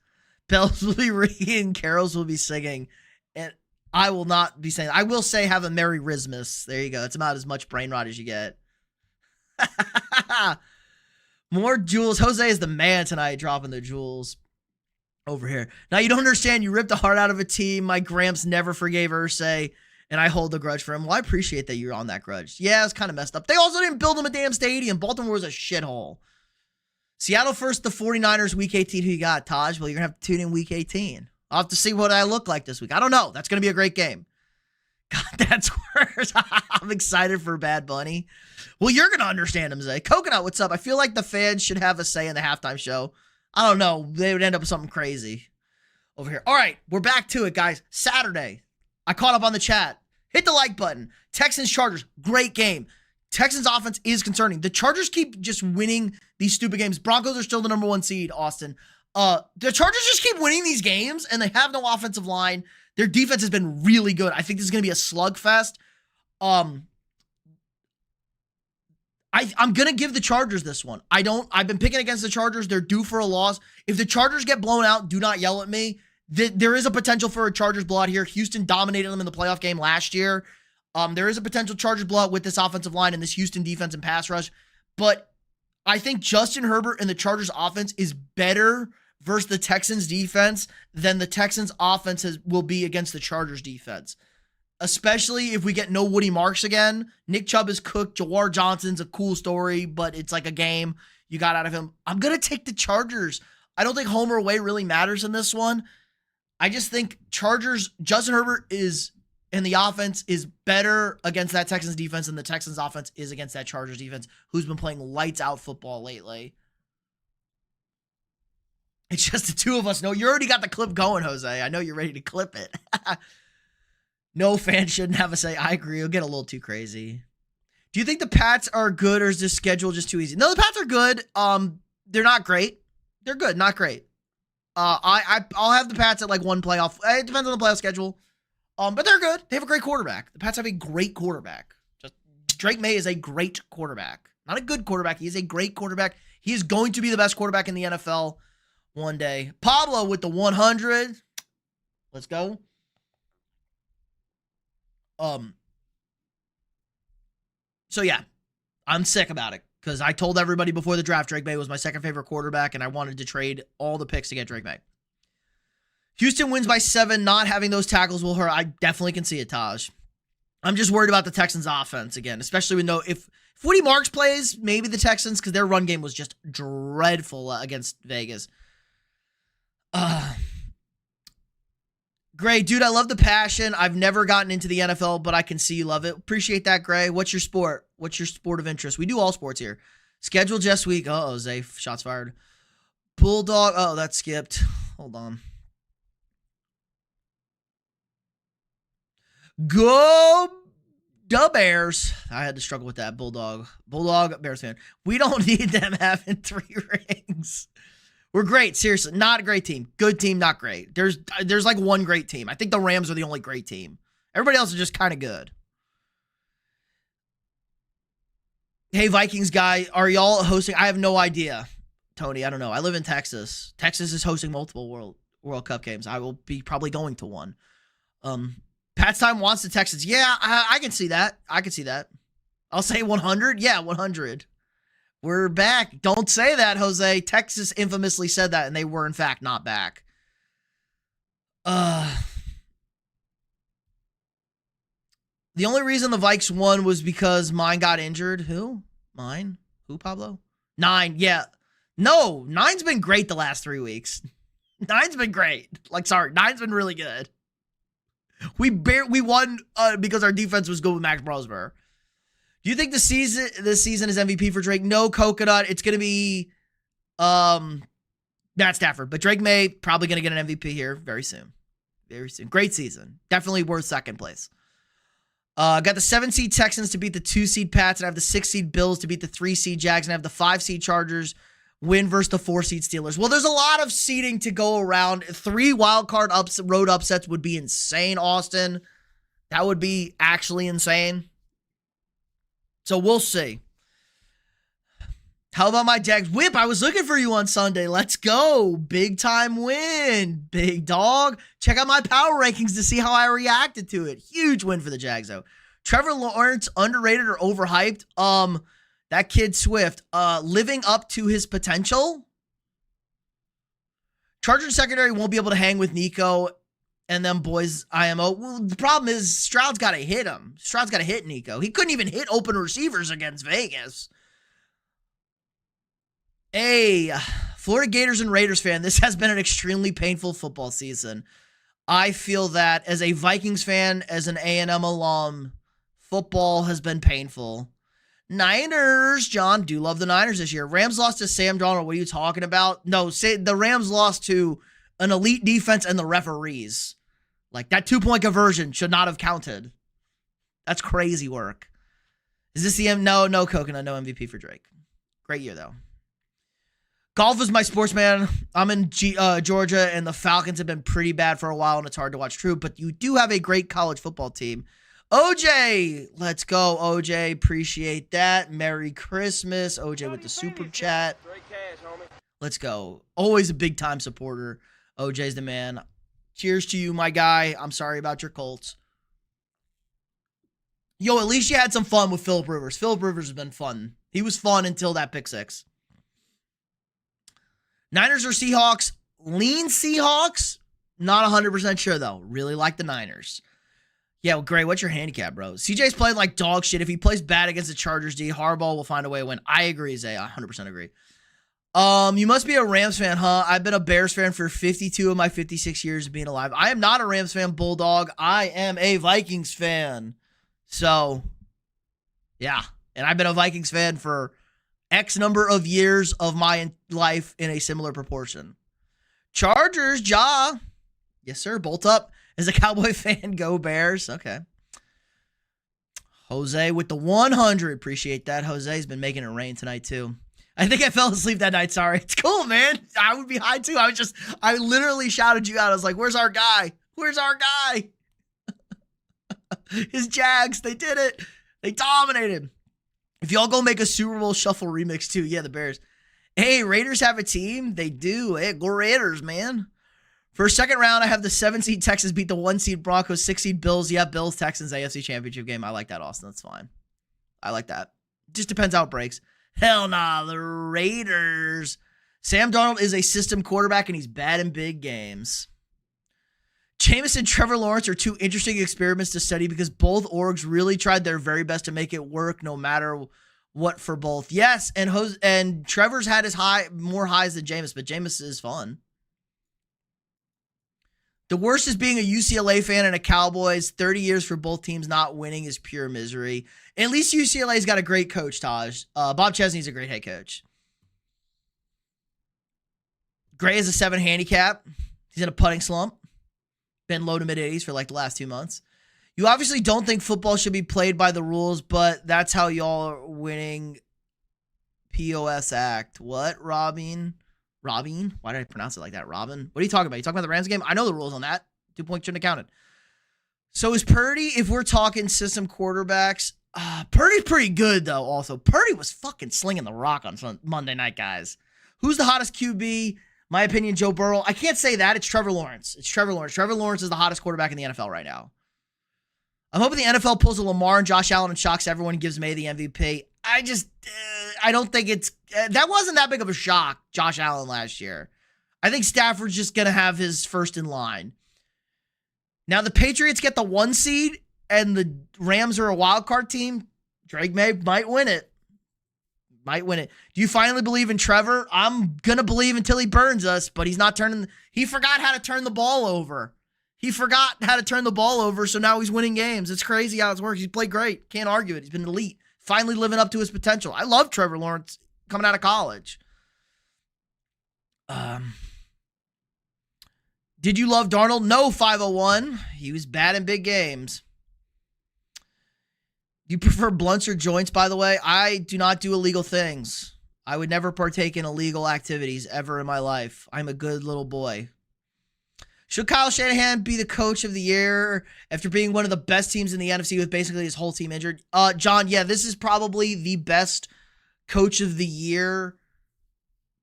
Bells will be ringing, carols will be singing, and I will not be saying. I will say have a Merry Christmas. There you go. It's about as much brain rot as you get. More jewels. Jose is the man tonight, dropping the jewels over here. Now, you don't understand. You ripped the heart out of a team. My Gramps never forgave Irsay, and I hold the grudge for him. Well, I appreciate that you're on that grudge. Yeah, it's kind of messed up. They also didn't build him a damn stadium. Baltimore was a shithole. Seattle first, the 49ers, week 18. Who you got, Taj? Well, you're going to have to tune in week 18. I'll have to see what I look like this week. I don't know. That's going to be a great game. God, that's worse. I'm excited for Bad Bunny. Well, you're going to understand him, Zay. Coconut, what's up? I feel like the fans should have a say in the halftime show. I don't know. They would end up with something crazy over here. All right, we're back to it, guys. Saturday. I caught up on the chat. Hit the like button. Texans, Chargers, great game. Texans offense is concerning. The Chargers keep just winning these stupid games. Broncos are still the number 1 seed, Austin. The Chargers just keep winning these games, and they have no offensive line. Their defense has been really good. I think this is going to be a slugfest. I'm going to give the Chargers this one. I've been picking against the Chargers. They're due for a loss. If the Chargers get blown out, do not yell at me. There is a potential for a Chargers blowout here. Houston dominated them in the playoff game last year. There is a potential Chargers blowout with this offensive line and this Houston defense and pass rush. But I think Justin Herbert and the Chargers offense is better versus the Texans defense than the Texans offense will be against the Chargers defense. Especially if we get no Woody Marks again. Nick Chubb is cooked. Jawar Johnson's a cool story, but it's like a game you got out of him. I'm going to take the Chargers. I don't think home or away really matters in this one. I just think Chargers, Justin Herbert and the offense is better against that Texans defense than the Texans offense is against that Chargers defense, who's been playing lights out football lately. It's just the two of us. No, you already got the clip going, Jose. I know you're ready to clip it. No fan shouldn't have a say. I agree. It'll get a little too crazy. Do you think the Pats are good, or is this schedule just too easy? No, the Pats are good. They're not great. They're good, not great. I'll have the Pats at like one playoff. It depends on the playoff schedule. But they're good. They have a great quarterback. The Pats have a great quarterback. Just Drake May is a great quarterback. Not a good quarterback. He is a great quarterback. He is going to be the best quarterback in the NFL one day. Pablo with the 100. Let's go. So yeah, I'm sick about it because I told everybody before the draft Drake May was my second favorite quarterback, and I wanted to trade all the picks to get Drake May. Houston wins by 7. Not having those tackles will hurt. I definitely can see it, Taj. I'm just worried about the Texans offense again, especially if Woody Marks plays, maybe the Texans, because their run game was just dreadful against Vegas. Gray, dude, I love the passion. I've never gotten into the NFL, but I can see you love it. Appreciate that, Gray. What's your sport? What's your sport of interest? We do all sports here. Schedule just week. Uh-oh, Zay, shots fired. Bulldog. Oh, that skipped. Hold on. Go the Bears. I had to struggle with that. Bulldog, Bears fan. We don't need them having 3 rings. We're great. Seriously, not a great team. Good team, not great. There's like one great team. I think the Rams are the only great team. Everybody else is just kind of good. Hey, Vikings guy, are y'all hosting? I have no idea, Tony. I don't know. I live in Texas. Texas is hosting multiple World Cup games. I will be probably going to one. Pat's time wants the Texans. Yeah, I can see that. I'll say 100. Yeah, 100. We're back. Don't say that, Jose. Texas infamously said that, and they were, in fact, not back. The only reason the Vikes won was because mine got injured. Who? Mine? Who, Pablo? 9. Yeah. No, 9's been great the last 3 weeks. 9's been great. 9's been really good. We won because our defense was good with Max Brosmer. Do you think this season is MVP for Drake? No, Coconut. It's going to be Matt Stafford. But Drake May probably going to get an MVP here very soon. Very soon. Great season. Definitely worth second place. Got the 7-seed Texans to beat the 2-seed Pats, and I have the 6-seed Bills to beat the 3-seed Jags, and I have the 5-seed Chargers win versus the 4-seed Steelers. Well, there's a lot of seeding to go around. 3 wildcard road upsets would be insane, Austin. That would be actually insane. So we'll see. How about my Jags? Whip, I was looking for you on Sunday. Let's go. Big time win. Big dog. Check out my power rankings to see how I reacted to it. Huge win for the Jags, though. Trevor Lawrence, underrated or overhyped? That kid Swift, living up to his potential. Chargers secondary won't be able to hang with Nico and them boys IMO. Well, the problem is Stroud's got to hit him. Stroud's got to hit Nico. He couldn't even hit open receivers against Vegas. Hey, Florida Gators and Raiders fan, this has been an extremely painful football season. I feel that as a Vikings fan, as an A&M alum, football has been painful. Niners, John, do love the Niners this year. Rams lost to Sam Darnold. What are you talking about? No, the Rams lost to an elite defense and the referees. Like, that 2-point conversion should not have counted. That's crazy work. Is this the no coconut, no MVP for Drake. Great year though. Golf is my sports, man. I'm in Georgia, and the Falcons have been pretty bad for a while, and it's hard to watch. True, but you do have a great college football team. OJ, let's go, OJ. Appreciate that. Merry Christmas, OJ, with the super chat. Let's go. Always a big time supporter. OJ's the man. Cheers to you, my guy. I'm sorry about your Colts. Yo, at least you had some fun with Phillip Rivers. Phillip Rivers has been fun. He was fun until that pick six. Niners or Seahawks? Lean Seahawks? Not 100% sure, though. Really like the Niners. Yeah, well, Gray, what's your handicap, bro? CJ's playing like dog shit. If he plays bad against the Chargers, D, Harbaugh will find a way to win. I agree, Zay. I 100% agree. You must be a Rams fan, huh? I've been a Bears fan for 52 of my 56 years of being alive. I am not a Rams fan, Bulldog. I am a Vikings fan. So, yeah. And I've been a Vikings fan for X number of years of my life in a similar proportion. Chargers, Ja. Yes, sir. Bolt up. As a Cowboy fan, go Bears. Okay. Jose with the 100. Appreciate that. Jose's been making it rain tonight, too. I think I fell asleep that night. Sorry. It's cool, man. I would be high, too. I literally shouted you out. I was like, where's our guy? Where's our guy? His Jags. They did it. They dominated. If y'all go make a Super Bowl Shuffle remix too, yeah, the Bears. Hey, Raiders have a team. They do. Hey, go Raiders, man. For second round, I have the 7-seed Texans beat the 1-seed Broncos, 6-seed Bills. Yeah, Bills, Texans, AFC Championship game. I like that, Austin. That's fine. I like that. Just depends how it breaks. Hell nah, the Raiders. Sam Darnold is a system quarterback, and he's bad in big games. Jameis and Trevor Lawrence are two interesting experiments to study because both orgs really tried their very best to make it work no matter what for both. Yes, and Trevor's had his more highs than Jameis, but Jameis is fun. The worst is being a UCLA fan and a Cowboys. 30 years for both teams not winning is pure misery. At least UCLA's got a great coach, Taj. Bob Chesney's a great head coach. Gray is a 7 handicap. He's in a putting slump. Been low to mid 80s for like the last 2 months. You obviously don't think football should be played by the rules, but that's how y'all are winning. POS act. What, Robin? Robin? Why did I pronounce it like that? Robin? What are you talking about? You talking about the Rams game? I know the rules on that. 2 points shouldn't have counted. So is Purdy, if we're talking system quarterbacks, Purdy's pretty good, though, also. Purdy was fucking slinging the rock on Monday night, guys. Who's the hottest QB? My opinion, Joe Burrow. I can't say that. It's Trevor Lawrence. It's Trevor Lawrence. Trevor Lawrence is the hottest quarterback in the NFL right now. I'm hoping the NFL pulls a Lamar and Josh Allen and shocks everyone and gives May the MVP. I don't think it's, that wasn't that big of a shock, Josh Allen last year. I think Stafford's just going to have his first in line. Now the Patriots get the 1 seed and the Rams are a wild card team. Drake May might win it. Might win it. Do you finally believe in Trevor? I'm going to believe until he burns us, but he's not turning. He forgot how to turn the ball over. So now he's winning games. It's crazy how it works. He's played great. Can't argue it. He's been elite. Finally living up to his potential. I love Trevor Lawrence coming out of college. Did you love Darnold? No, 501. He was bad in big games. You prefer blunts or joints, by the way? I do not do illegal things. I would never partake in illegal activities ever in my life. I'm a good little boy. Should Kyle Shanahan be the coach of the year after being one of the best teams in the NFC with basically his whole team injured? John, yeah, this is probably the best coach of the year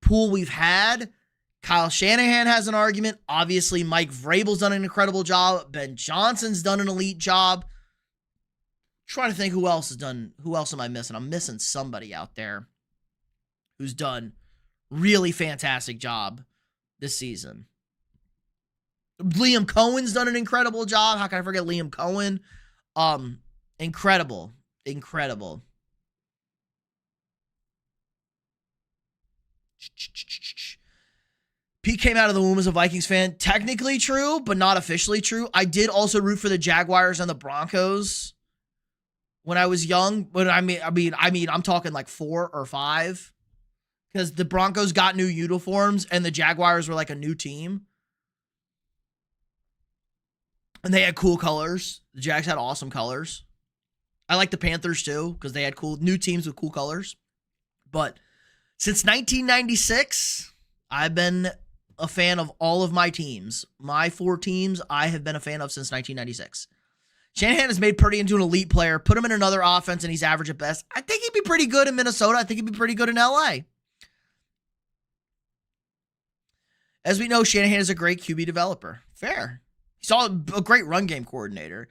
pool we've had. Kyle Shanahan has an argument. Obviously, Mike Vrabel's done an incredible job. Ben Johnson's done an elite job. Trying to think who else has done. Who else am I missing? I'm missing somebody out there who's done really fantastic job this season. Liam Cohen's done an incredible job. How can I forget Liam Cohen? Incredible. Pete came out of the womb as a Vikings fan. Technically true, but not officially true. I did also root for the Jaguars and the Broncos when I was young. But I mean, I'm talking like 4 or 5, because the Broncos got new uniforms and the Jaguars were like a new team. And they had cool colors. The Jags had awesome colors. I like the Panthers too because they had cool new teams with cool colors. But since 1996, I've been a fan of all of my teams. My 4 teams I have been a fan of since 1996. Shanahan has made Purdy into an elite player. Put him in another offense and he's average at best. I think he'd be pretty good in Minnesota. I think he'd be pretty good in LA. As we know, Shanahan is a great QB developer. Fair. He's a great run game coordinator.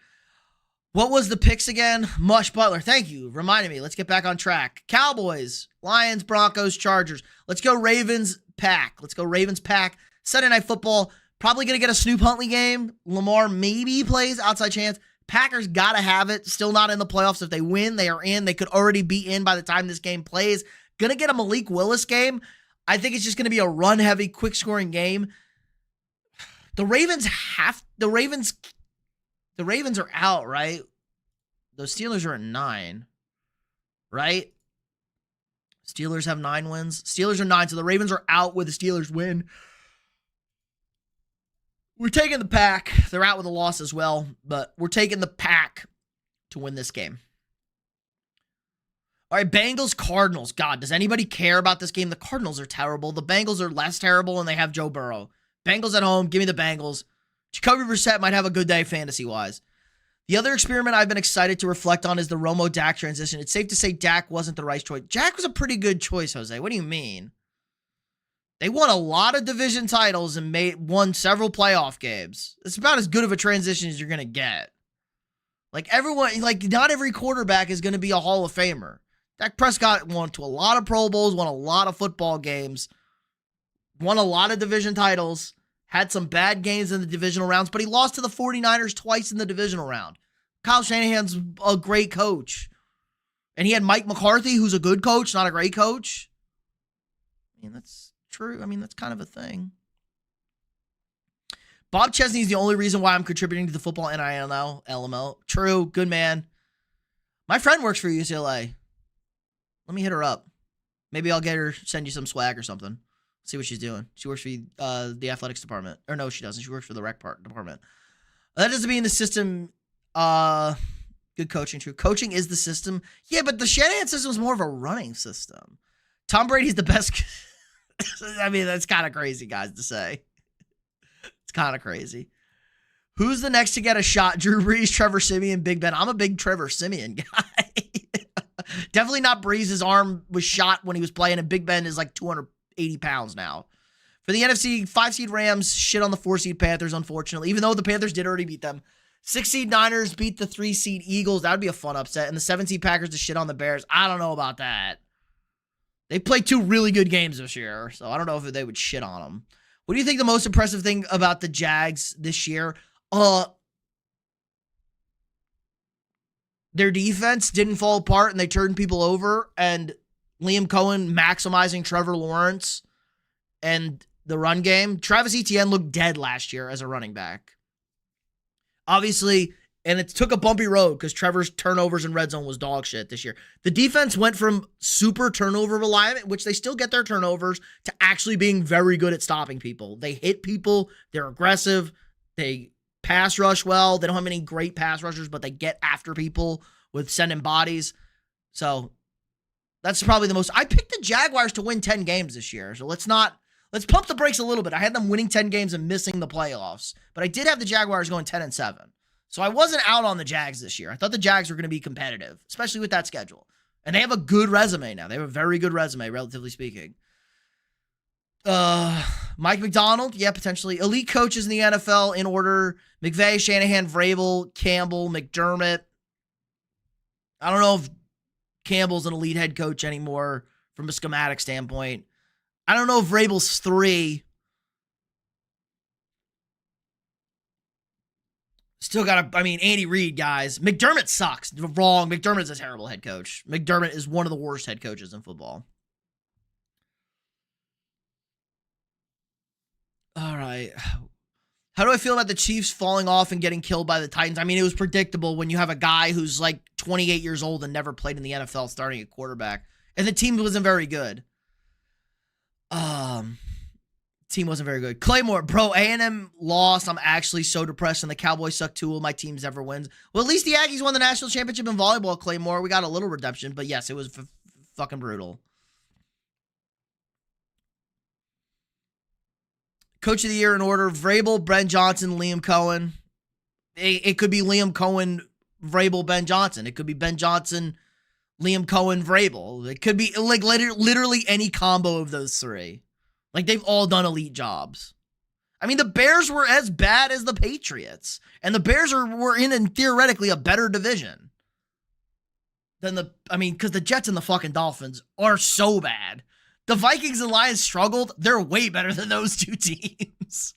What was the picks again? Mush Butler. Thank you. Reminded me. Let's get back on track. Cowboys, Lions, Broncos, Chargers. Let's go Ravens, Pack. Let's go Ravens, Pack. Sunday Night Football. Probably going to get a Snoop Huntley game. Lamar maybe plays. Outside chance. Packers got to have it. Still not in the playoffs. If they win, they are in. They could already be in by the time this game plays. Going to get a Malik Willis game. I think it's just going to be a run-heavy, quick-scoring game. The Ravens are out, right? The Steelers are at 9, right? Steelers have 9 wins. Steelers are 9, so the Ravens are out with the Steelers win. We're taking the Pack. They're out with a loss as well, but we're taking the Pack to win this game. All right, Bengals, Cardinals. God, does anybody care about this game? The Cardinals are terrible. The Bengals are less terrible, and they have Joe Burrow. Bengals at home. Give me the Bengals. Jacoby Brissett might have a good day fantasy-wise. The other experiment I've been excited to reflect on is the Romo-Dak transition. It's safe to say Dak wasn't the right choice. Dak was a pretty good choice, Jose. What do you mean? They won a lot of division titles and won several playoff games. It's about as good of a transition as you're going to get. Not every quarterback is going to be a Hall of Famer. Dak Prescott won to a lot of Pro Bowls, won a lot of football games, won a lot of division titles, had some bad games in the divisional rounds, but he lost to the 49ers twice in the divisional round. Kyle Shanahan's a great coach. And he had Mike McCarthy, who's a good coach, not a great coach. I mean, that's true. I mean, that's kind of a thing. Bob Chesney is the only reason why I'm contributing to the football NIL LML. True. Good man. My friend works for UCLA. Let me hit her up. Maybe I'll get her, send you some swag or something. See what she's doing. She works for the athletics department. Or no, she doesn't. She works for the rec department. That doesn't mean the system, good coaching, true. Coaching is the system. Yeah, but the Shanahan system is more of a running system. Tom Brady's the best. I mean, that's kind of crazy, guys, to say. It's kind of crazy. Who's the next to get a shot? Drew Brees, Trevor Siemian, Big Ben. I'm a big Trevor Siemian guy. Definitely not Brees. His arm was shot when he was playing, and Big Ben is like 280 pounds now. For the NFC, 5-seed Rams shit on the 4-seed Panthers, unfortunately, even though the Panthers did already beat them. 6-seed Niners beat the 3-seed Eagles. That would be a fun upset. And the 7-seed Packers to shit on the Bears. I don't know about that. They played 2 really good games this year, so I don't know if they would shit on them. What do you think the most impressive thing about the Jags this year? Their defense didn't fall apart and they turned people over, and Liam Cohen maximizing Trevor Lawrence and the run game. Travis Etienne looked dead last year as a running back. Obviously, and it took a bumpy road because Trevor's turnovers in red zone was dog shit this year. The defense went from super turnover reliant, which they still get their turnovers, to actually being very good at stopping people. They hit people. They're aggressive. They pass rush well. They don't have any great pass rushers, but they get after people with sending bodies. So that's probably the most. I picked the Jaguars to win 10 games this year. So let's pump the brakes a little bit. I had them winning 10 games and missing the playoffs, but I did have the Jaguars going 10-7. So I wasn't out on the Jags this year. I thought the Jags were going to be competitive, especially with that schedule. And they have a good resume now. They have a very good resume, relatively speaking. Mike McDonald, yeah, potentially. Elite coaches in the NFL in order: McVay, Shanahan, Vrabel, Campbell, McDermott. I don't know if Campbell's an elite head coach anymore from a schematic standpoint. I don't know if Vrabel's 3. Still got to, Andy Reid, guys. McDermott sucks. Wrong. McDermott's a terrible head coach. McDermott is one of the worst head coaches in football. All right. How do I feel about the Chiefs falling off and getting killed by the Titans? I mean, it was predictable when you have a guy who's like 28 years old and never played in the NFL starting at quarterback. And the team wasn't very good. Team wasn't very good. Claymore, bro, A&M lost. I'm actually so depressed, and the Cowboys suck. Two of my teams ever wins. Well, at least the Aggies won the national championship in volleyball, Claymore. We got a little redemption, but yes, it was fucking brutal. Coach of the year in order: Vrabel, Ben Johnson, Liam Cohen. It could be Liam Cohen, Vrabel, Ben Johnson. It could be Ben Johnson, Liam Cohen, Vrabel. It could be like literally any combo of those three. Like, they've all done elite jobs. I mean, the Bears were as bad as the Patriots. And the Bears were in theoretically a better division than because the Jets and the fucking Dolphins are so bad. The Vikings and Lions struggled. They're way better than those two teams.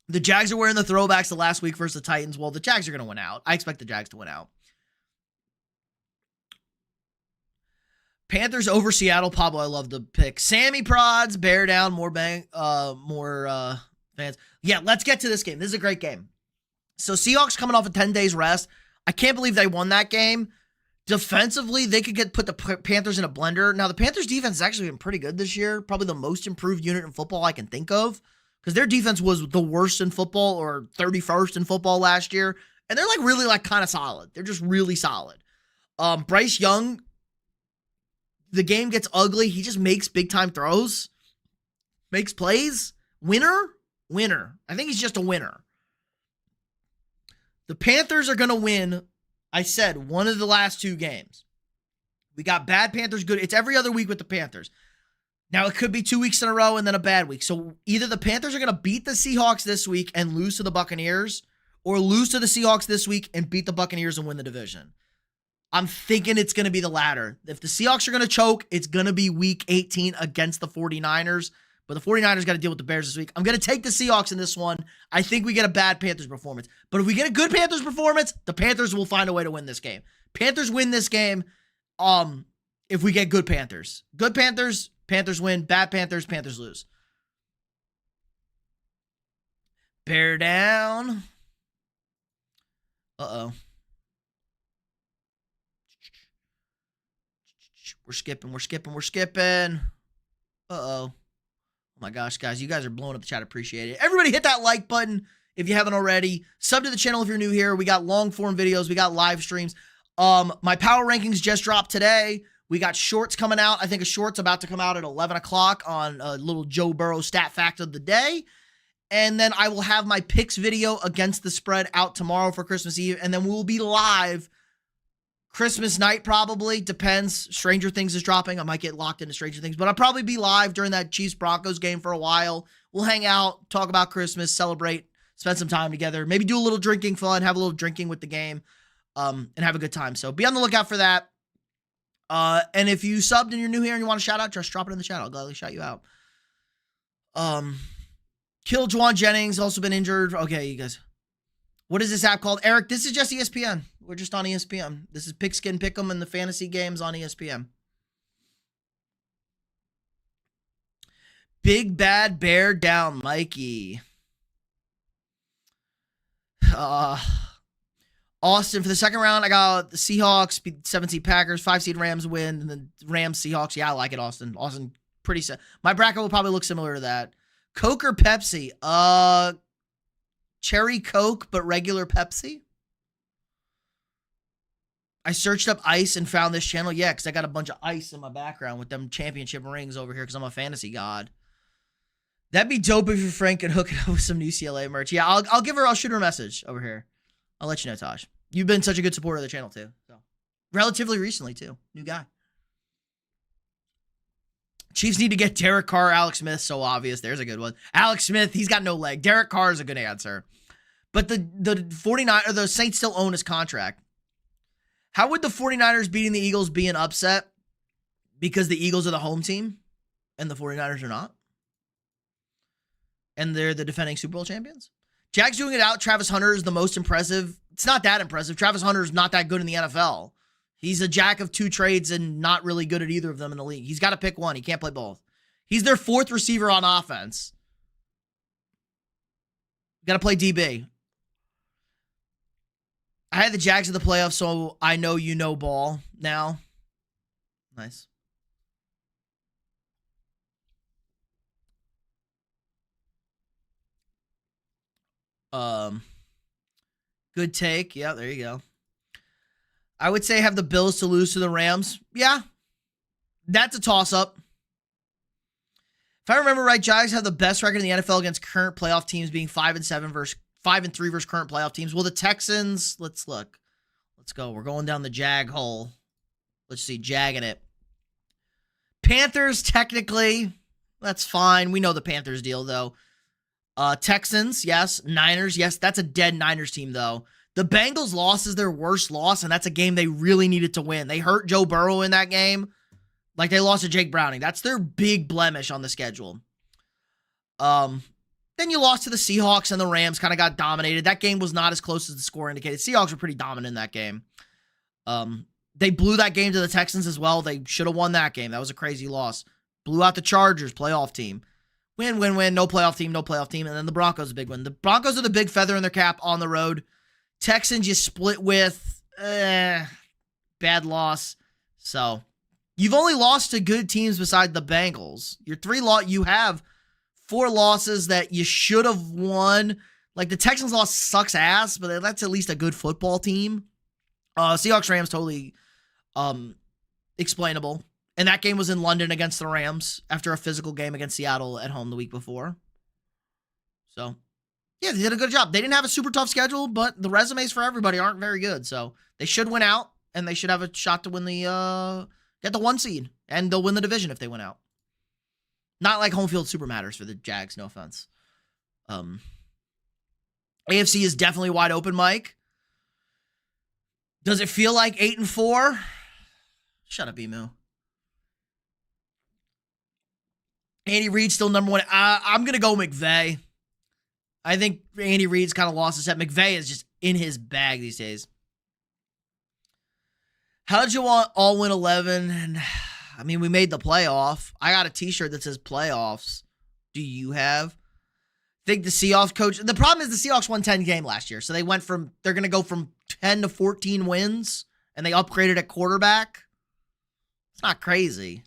The Jags are wearing the throwbacks the last week versus the Titans. Well, the Jags are going to win out. I expect the Jags to win out. Panthers over Seattle. Pablo, I love the pick. Sammy prods, bear down, more fans. Yeah, let's get to this game. This is a great game. So Seahawks coming off a 10 days rest. I can't believe they won that game. Defensively, they could put the Panthers in a blender. Now, the Panthers defense has actually been pretty good this year. Probably the most improved unit in football I can think of. Because their defense was the worst in football, or 31st in football last year. And they're really kind of solid. They're just really solid. Bryce Young, the game gets ugly. He just makes big-time throws. Makes plays. Winner. I think he's just a winner. The Panthers are going to win, I said, one of the last two games. We got bad Panthers, good. It's every other week with the Panthers. Now, it could be 2 weeks in a row and then a bad week. So either the Panthers are going to beat the Seahawks this week and lose to the Buccaneers, or lose to the Seahawks this week and beat the Buccaneers and win the division. I'm thinking it's going to be the latter. If the Seahawks are going to choke, it's going to be week 18 against the 49ers. But the 49ers got to deal with the Bears this week. I'm going to take the Seahawks in this one. I think we get a bad Panthers performance. But if we get a good Panthers performance, the Panthers will find a way to win this game. Panthers win this game if we get good Panthers. Good Panthers, Panthers win. Bad Panthers, Panthers lose. Bear down. Uh-oh. We're skipping. Uh-oh. Oh my gosh, guys. You guys are blowing up the chat. Appreciate it. Everybody hit that like button if you haven't already. Sub to the channel if you're new here. We got long form videos. We got live streams. My power rankings just dropped today. We got shorts coming out. I think a short's about to come out at 11 o'clock on a little Joe Burrow stat fact of the day. And then I will have my picks video against the spread out tomorrow for Christmas Eve. And then we'll be live Christmas night, probably. Depends. Stranger Things is dropping. I might get locked into Stranger Things. But I'll probably be live during that Chiefs-Broncos game for a while. We'll hang out, talk about Christmas, celebrate, spend some time together. Maybe do a little drinking fun, have a little drinking with the game, and have a good time. So be on the lookout for that. And if you subbed and you're new here and you want a shout out, just drop it in the chat. I'll gladly shout you out. Kill Juwan Jennings, also been injured. Okay, you guys. What is this app called? Eric, this is just ESPN. We're just on ESPN. This is Pigskin Pick'em and the fantasy games on ESPN. Big Bad Bear down, Mikey. Austin, for the second round, I got the Seahawks, 7-seed Packers, 5-seed Rams win, and then Rams, Seahawks. Yeah, I like it, Austin. Austin, pretty set. My bracket will probably look similar to that. Coke or Pepsi? Cherry Coke, but regular Pepsi? I searched up ice and found this channel. Yeah, because I got a bunch of ice in my background with them championship rings over here because I'm a fantasy god. That'd be dope if your friend could hook it up with some UCLA merch. Yeah, I'll shoot her a message over here. I'll let you know, Tosh. You've been such a good supporter of the channel, too. So, relatively recently, too. New guy. Chiefs need to get Derek Carr, Alex Smith. So obvious. There's a good one. Alex Smith, he's got no leg. Derek Carr is a good answer. But the 49ers, or the Saints still own his contract. How would the 49ers beating the Eagles be an upset? Because the Eagles are the home team and the 49ers are not? And they're the defending Super Bowl champions? Jags doing it out. Travis Hunter is the most impressive. It's not that impressive. Travis Hunter is not that good in the NFL. He's a jack of two trades and not really good at either of them in the league. He's got to pick one. He can't play both. He's their fourth receiver on offense. Got to play DB. I had the Jags in the playoffs, so I know you know ball now. Nice. Um, Good take. Yeah, there you go. I would say have the Bills to lose to the Rams. Yeah, that's a toss-up. If I remember right, Jags have the best record in the NFL against current playoff teams, being 5-3 versus current playoff teams. Well, the Texans, let's look. Let's go. We're going down the Jag hole. Let's see, jagging it. Panthers, technically, that's fine. We know the Panthers deal, though. Texans, yes. Niners, yes. That's a dead Niners team, though. The Bengals' loss is their worst loss, and that's a game they really needed to win. They hurt Joe Burrow in that game. Like, they lost to Jake Browning. That's their big blemish on the schedule. Then you lost to the Seahawks, and the Rams kind of got dominated. That game was not as close as the score indicated. Seahawks were pretty dominant in that game. They blew that game to the Texans as well. They should have won that game. That was a crazy loss. Blew out the Chargers, playoff team. Win, win, win. No playoff team, no playoff team. And then the Broncos, a big win. The Broncos are the big feather in their cap on the road. Texans, you split with. Bad loss. So, you've only lost to good teams beside the Bengals. You have 4 losses that you should have won. Like, the Texans loss sucks ass, but that's at least a good football team. Seahawks, Rams, totally explainable. And that game was in London against the Rams after a physical game against Seattle at home the week before. So, yeah, they did a good job. They didn't have a super tough schedule, but the resumes for everybody aren't very good. So, they should win out, and they should have a shot to win get the 1 seed. And they'll win the division if they win out. Not like home field super matters for the Jags, no offense. AFC is definitely wide open, Mike. Does it feel like 8-4? Shut up, Emu. Andy Reid still number 1. I'm going to go McVay. I think Andy Reid's kind of lost his head. McVay is just in his bag these days. How did you want all win 11? And I mean, we made the playoff. I got a t-shirt that says playoffs. Do you have? I think the Seahawks coach. The problem is the Seahawks won 10 games last year. So they're going to go from 10 to 14 wins. And they upgraded at quarterback. It's not crazy.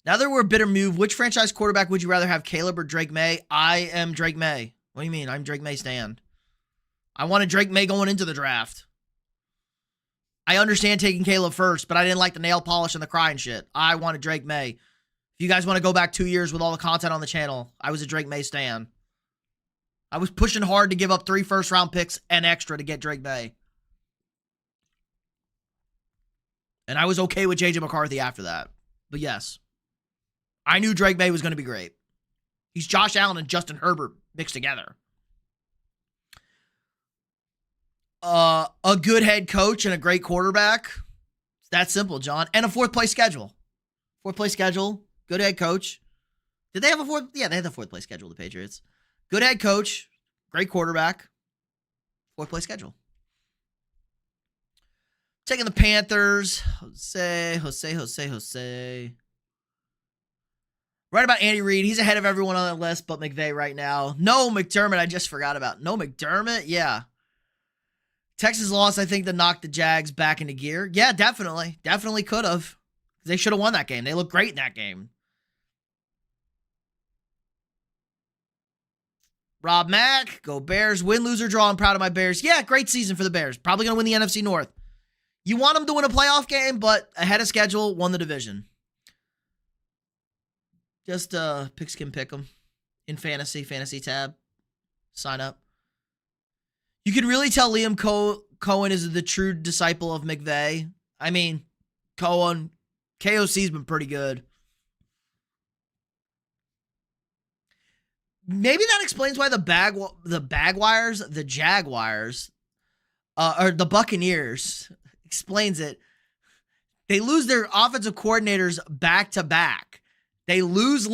Now that we're a bitter move, which franchise quarterback would you rather have, Caleb or Drake May? I am Drake May. What do you mean? I'm Drake May stan. I wanted Drake May going into the draft. I understand taking Caleb first, but I didn't like the nail polish and the crying shit. I wanted Drake May. If you guys want to go back 2 years with all the content on the channel, I was a Drake May stan. I was pushing hard to give up 3 first-round picks and extra to get Drake May. And I was okay with J.J. McCarthy after that. But yes, I knew Drake May was going to be great. He's Josh Allen and Justin Herbert mixed together. A good head coach and a great quarterback. It's that simple, John. And a 4th place schedule. 4th place schedule. Good head coach. Did they have a 4th? Yeah, they had the 4th place schedule, the Patriots. Good head coach. Great quarterback. 4th place schedule. Taking the Panthers. Jose. Right about Andy Reid. He's ahead of everyone on the list but McVay right now. No McDermott, I just forgot about. No McDermott? Yeah. Texas loss, I think, to knock the Jags back into gear. Yeah, definitely. Definitely could have. They should have won that game. They looked great in that game. Rob Mack, go Bears. Win, lose, or draw. I'm proud of my Bears. Yeah, great season for the Bears. Probably going to win the NFC North. You want them to win a playoff game, but ahead of schedule, won the division. Just pigskin pick them in fantasy tab. Sign up. You can really tell Liam Cohen is the true disciple of McVay. I mean, KOC's been pretty good. Maybe that explains why the Jaguars, or the Buccaneers, explains it. They lose their offensive coordinators back to back. They lose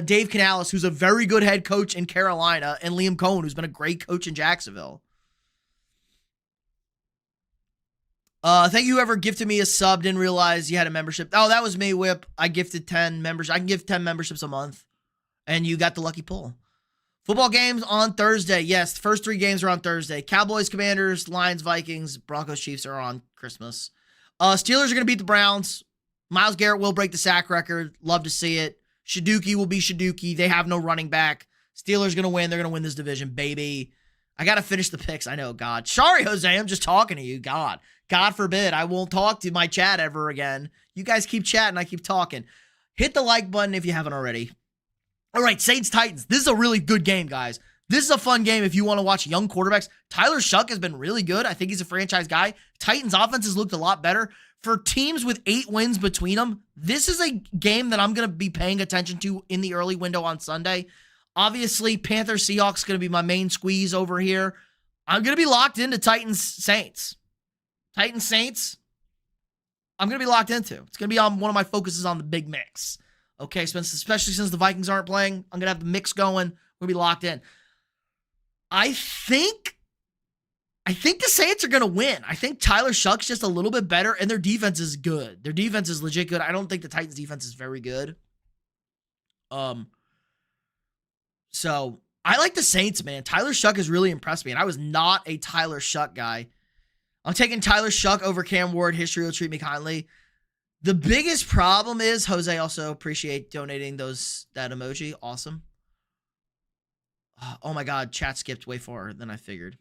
Dave Canales, who's a very good head coach in Carolina, and Liam Cohen, who's been a great coach in Jacksonville. Thank you whoever gifted me a sub. Didn't realize you had a membership. Oh, that was me, Whip. I gifted 10 members. I can give 10 memberships a month. And you got the lucky pull. Football games on Thursday. Yes, the first 3 games are on Thursday. Cowboys, Commanders, Lions, Vikings, Broncos, Chiefs are on Christmas. Steelers are going to beat the Browns. Myles Garrett will break the sack record. Love to see it. Shaduki will be Shaduki. They have no running back. Steelers going to win. They're going to win this division, baby. I got to finish the picks. I know, God. Sorry, Jose. I'm just talking to you. God forbid I won't talk to my chat ever again. You guys keep chatting. I keep talking. Hit the like button if you haven't already. All right, Saints-Titans. This is a really good game, guys. This is a fun game if you want to watch young quarterbacks. Tyler Shuck has been really good. I think he's a franchise guy. Titans offense has looked a lot better. For teams with 8 wins between them, this is a game that I'm going to be paying attention to in the early window on Sunday. Obviously, Panthers-Seahawks going to be my main squeeze over here. I'm going to be locked into Titans-Saints. Titans-Saints, I'm going to be locked into. It's going to be on one of my focuses on the big mix. Okay, especially since the Vikings aren't playing, I'm going to have the mix going. We're going to be locked in. I think the Saints are going to win. I think Tyler Shuck's just a little bit better, and their defense is good. Their defense is legit good. I don't think the Titans' defense is very good. So I like the Saints, man. Tyler Shuck has really impressed me, and I was not a Tyler Shuck guy. I'm taking Tyler Shuck over Cam Ward. History will treat me kindly. The biggest problem is, Jose, also appreciate donating that emoji. Awesome. Oh my God, chat skipped way far than I figured.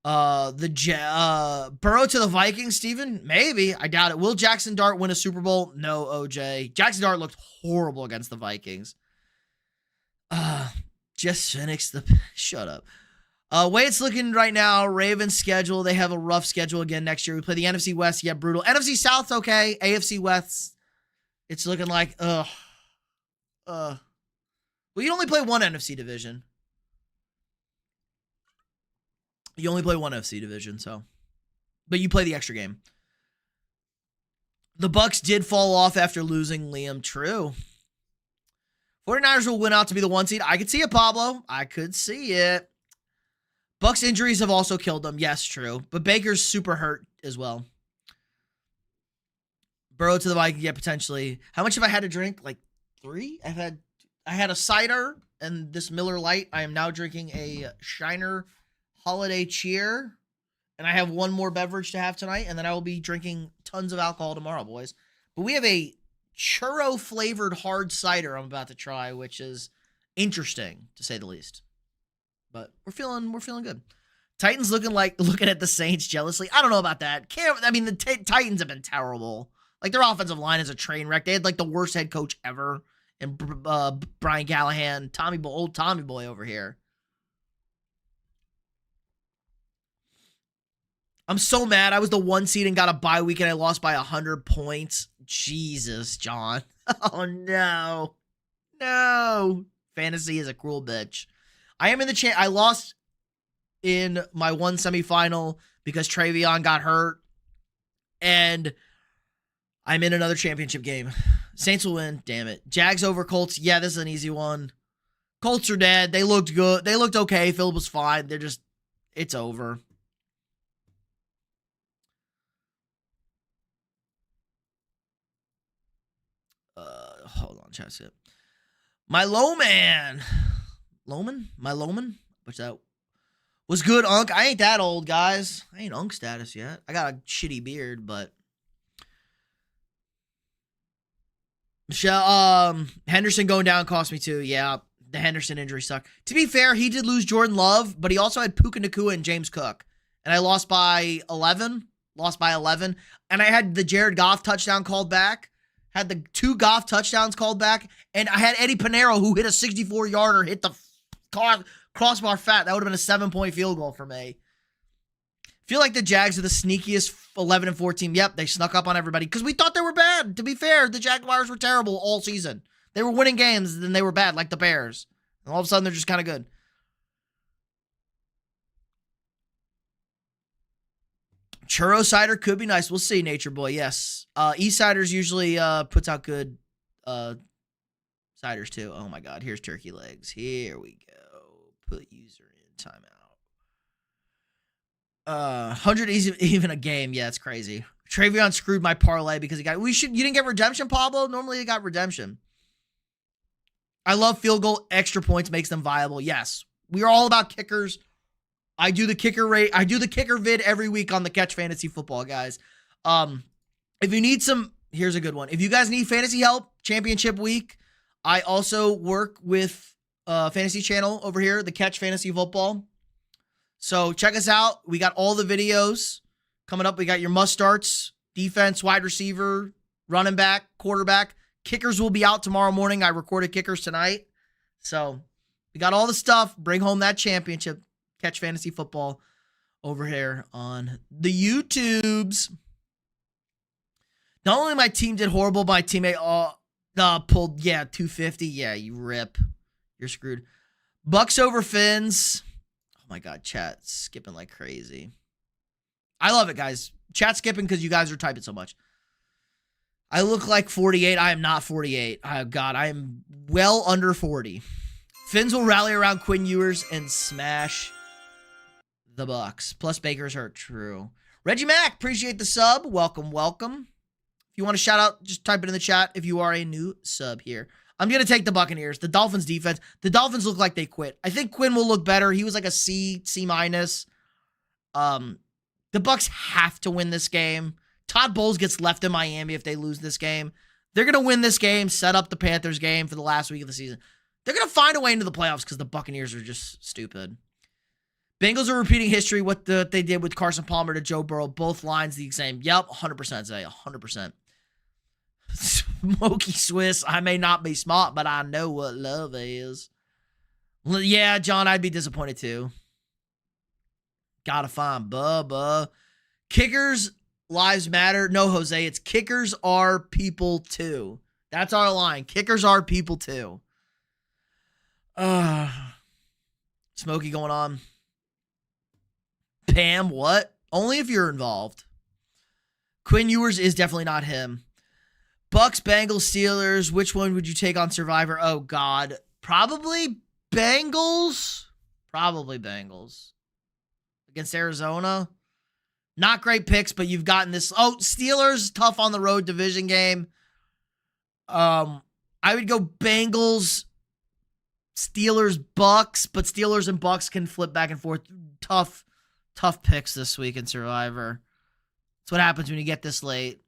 Burrow to the Vikings, Steven? Maybe. I doubt it. Will Jackson Dart win a Super Bowl? No, OJ. Jackson Dart looked horrible against the Vikings. Just finished shut up. Way it's looking right now, Ravens schedule, they have a rough schedule again next year. We play the NFC West, yeah, brutal. NFC South, okay. AFC West, it's looking like, well, you only play one NFC division. You only play one NFC division, so. But you play the extra game. The Bucks did fall off after losing Liam. True. 49ers will win out to be the 1 seed. I could see it, Pablo. I could see it. Bucks injuries have also killed them. Yes, true. But Baker's super hurt as well. Burrow to the Vikings, yeah, potentially. How much have I had to drink? Like 3? I had a cider and this Miller Lite. I am now drinking a Shiner Holiday Cheer. And I have one more beverage to have tonight. And then I will be drinking tons of alcohol tomorrow, boys. But we have a churro-flavored hard cider I'm about to try, which is interesting, to say the least. But we're feeling good. Titans looking at the Saints jealously. I don't know about that. The Titans have been terrible. Like, their offensive line is a train wreck. They had, like, the worst head coach ever. And Brian Callahan, old Tommy boy over here. I'm so mad. I was the 1 seed and got a bye week and I lost by 100 points. Jesus, John. Oh, no. No. Fantasy is a cruel bitch. I am in the I lost in my one semifinal because Travion got hurt. And I'm in another championship game. Saints will win. Damn it. Jags over Colts. Yeah, this is an easy one. Colts are dead. They looked good. They looked okay. Philip was fine. It's over. Hold on, chat. My Lowman. My Lowman? Which that was good, Unk. I ain't that old, guys. I ain't Unk status yet. I got a shitty beard, but. Michelle, Henderson going down cost me too. Yeah, the Henderson injury sucked. To be fair, he did lose Jordan Love, but he also had Puka Nacua and James Cook. And I lost by 11. And I had the Jared Goff touchdown called back. Had the 2 Goff touchdowns called back. And I had Eddie Pinheiro who hit a 64-yarder, hit the crossbar fat. That would have been a 7-point field goal for me. Feel like the Jags are the sneakiest 11-4 team. Yep, they snuck up on everybody because we thought they were bad. To be fair, the Jaguars were terrible all season. They were winning games, then they were bad, like the Bears. And all of a sudden, they're just kind of good. Churro cider could be nice. We'll see, Nature Boy. Yes. East Ciders usually puts out good ciders too. Oh my God. Here's turkey legs. Here we go. Put user in timeout. 100 even a game. Yeah, it's crazy. Travion screwed my parlay because you didn't get redemption, Pablo? Normally you got redemption. I love field goal. Extra points makes them viable. Yes. We are all about kickers. I do the kicker rate. I do the kicker vid every week on the Catch Fantasy Football, guys. If you need here's a good one. If you guys need fantasy help, championship week, I also work with fantasy channel over here, the Catch Fantasy Football. So check us out. We got all the videos coming up. We got your must starts, defense, wide receiver, running back, quarterback. Kickers will be out tomorrow morning. I recorded kickers tonight. So we got all the stuff. Bring home that championship. Catch Fantasy Football over here on the YouTubes. Not only my team did horrible, my teammate pulled, 250. Yeah, you rip. You're screwed. Bucks over Fins. Oh my God, chat skipping like crazy. I love it, guys. Chat skipping because you guys are typing so much. I look like 48. I am not 48. Oh, God, I am well under 40. Fins will rally around Quinn Ewers and smash the Bucks. Plus Baker's hurt. True. Reggie Mack, appreciate the sub. Welcome, welcome. If you want to shout out, just type it in the chat if you are a new sub here. I'm going to take the Buccaneers. The Dolphins defense. The Dolphins look like they quit. I think Quinn will look better. He was like a C minus. The Bucks have to win this game. Todd Bowles gets left in Miami if they lose this game. They're going to win this game, set up the Panthers game for the last week of the season. They're going to find a way into the playoffs because the Buccaneers are just stupid. Bengals are repeating history, what they did with Carson Palmer to Joe Burrow. Both lines the same. Yep, 100%, Zay, 100%. Smokey Swiss, I may not be smart, but I know what love is. Yeah, John, I'd be disappointed too. Gotta find Bubba. Kickers, lives matter. No, Jose, it's kickers are people too. That's our line. Kickers are people too. Smokey going on. Pam, what? Only if you're involved. Quinn Ewers is definitely not him. Bucks, Bengals, Steelers. Which one would you take on Survivor? Oh, God. Probably Bengals. Probably Bengals. Against Arizona. Not great picks, but you've gotten this. Oh, Steelers, tough on the road division game. I would go Bengals, Steelers, Bucks, but Steelers and Bucks can flip back and forth. Tough picks this week in Survivor. That's what happens when you get this late.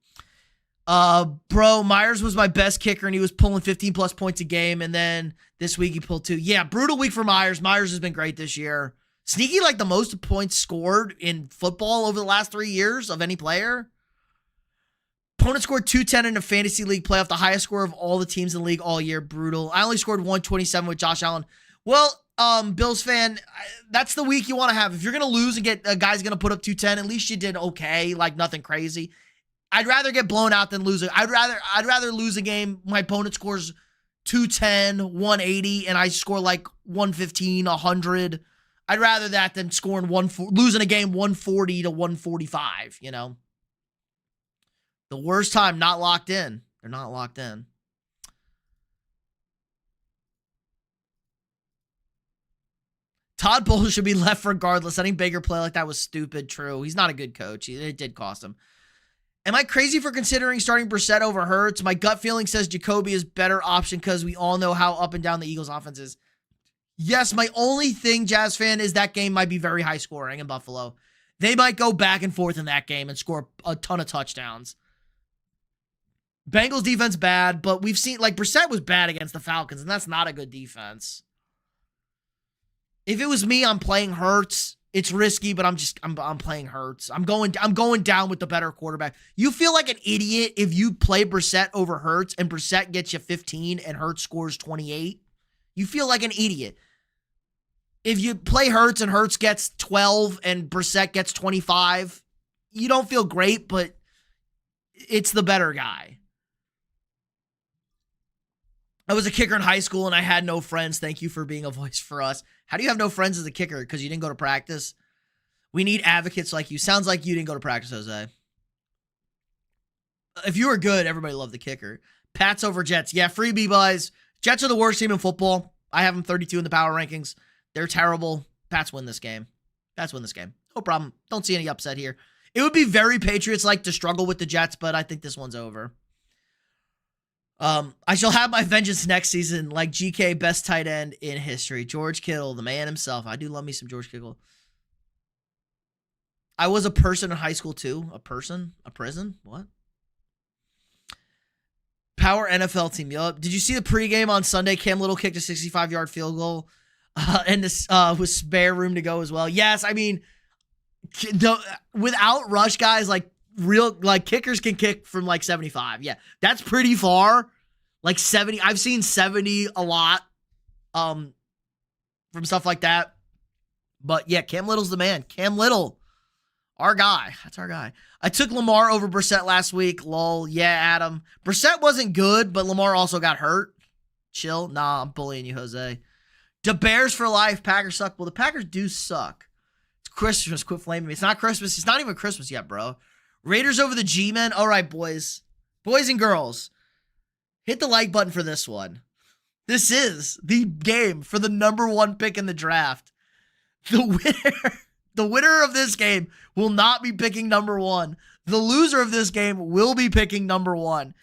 Bro, Myers was my best kicker, and he was pulling 15-plus points a game, and then this week he pulled 2. Yeah, brutal week for Myers. Myers has been great this year. Sneaky, like the most points scored in football over the last 3 years of any player. Opponent scored 210 in a fantasy league playoff, the highest score of all the teams in the league all year. Brutal. I only scored 127 with Josh Allen. Well, Bills fan, that's the week you want to have. If you're going to lose and get a guy's going to put up 210, at least you did okay, like nothing crazy. I'd rather get blown out than lose it. I'd rather lose a game. My opponent scores 210, 180, and I score like 115, 100. I'd rather that than losing a game 140 to 145, you know. The worst time, not locked in. They're not locked in. Todd Bowles should be left regardless. Letting Baker play like that was stupid. True. He's not a good coach. It did cost him. Am I crazy for considering starting Brissett over Hurts? My gut feeling says Jacoby is better option because we all know how up and down the Eagles offense is. Yes, my only thing, Jazz fan, is that game might be very high scoring in Buffalo. They might go back and forth in that game and score a ton of touchdowns. Bengals defense bad, but we've seen, like, Brissett was bad against the Falcons, and that's not a good defense. If it was me, I'm playing Hurts. It's risky, but I'm playing Hurts. I'm going down with the better quarterback. You feel like an idiot if you play Brissett over Hurts and Brissett gets you 15 and Hurts scores 28. You feel like an idiot. If you play Hurts and Hurts gets 12 and Brissett gets 25, you don't feel great, but it's the better guy. I was a kicker in high school and I had no friends. Thank you for being a voice for us. How do you have no friends as a kicker? Because you didn't go to practice? We need advocates like you. Sounds like you didn't go to practice, Jose. If you were good, everybody loved the kicker. Pats over Jets. Yeah, freebie buys. Jets are the worst team in football. I have them 32 in the power rankings. They're terrible. Pats win this game. Pats win this game. No problem. Don't see any upset here. It would be very Patriots-like to struggle with the Jets, but I think this one's over. I shall have my vengeance next season, like GK, best tight end in history. George Kittle, the man himself. I do love me some George Kittle. I was a person in high school too. A person? A prison? What? Power NFL team. Yup. Did you see the pregame on Sunday? Cam Little kicked a 65-yard field goal. And this with spare room to go as well. Yes, I mean, without rush guys, like real like kickers can kick from like 75. Yeah, that's pretty far. Like 70. I've seen 70 a lot from stuff like that. But yeah, Cam Little's the man. Cam Little, our guy. That's our guy. I took Lamar over Brissett last week. Lol. Yeah, Adam. Brissett wasn't good, but Lamar also got hurt. Chill. Nah, I'm bullying you, Jose. The Bears for life. Packers suck. Well, the Packers do suck. It's Christmas. Quit flaming me. It's not Christmas. It's not even Christmas yet, bro. Raiders over the G-Men. All right, boys. Boys and girls. Hit the like button for this one. This is the game for the #1 pick in the draft. The winner of this game will not be picking #1. The loser of this game will be picking #1.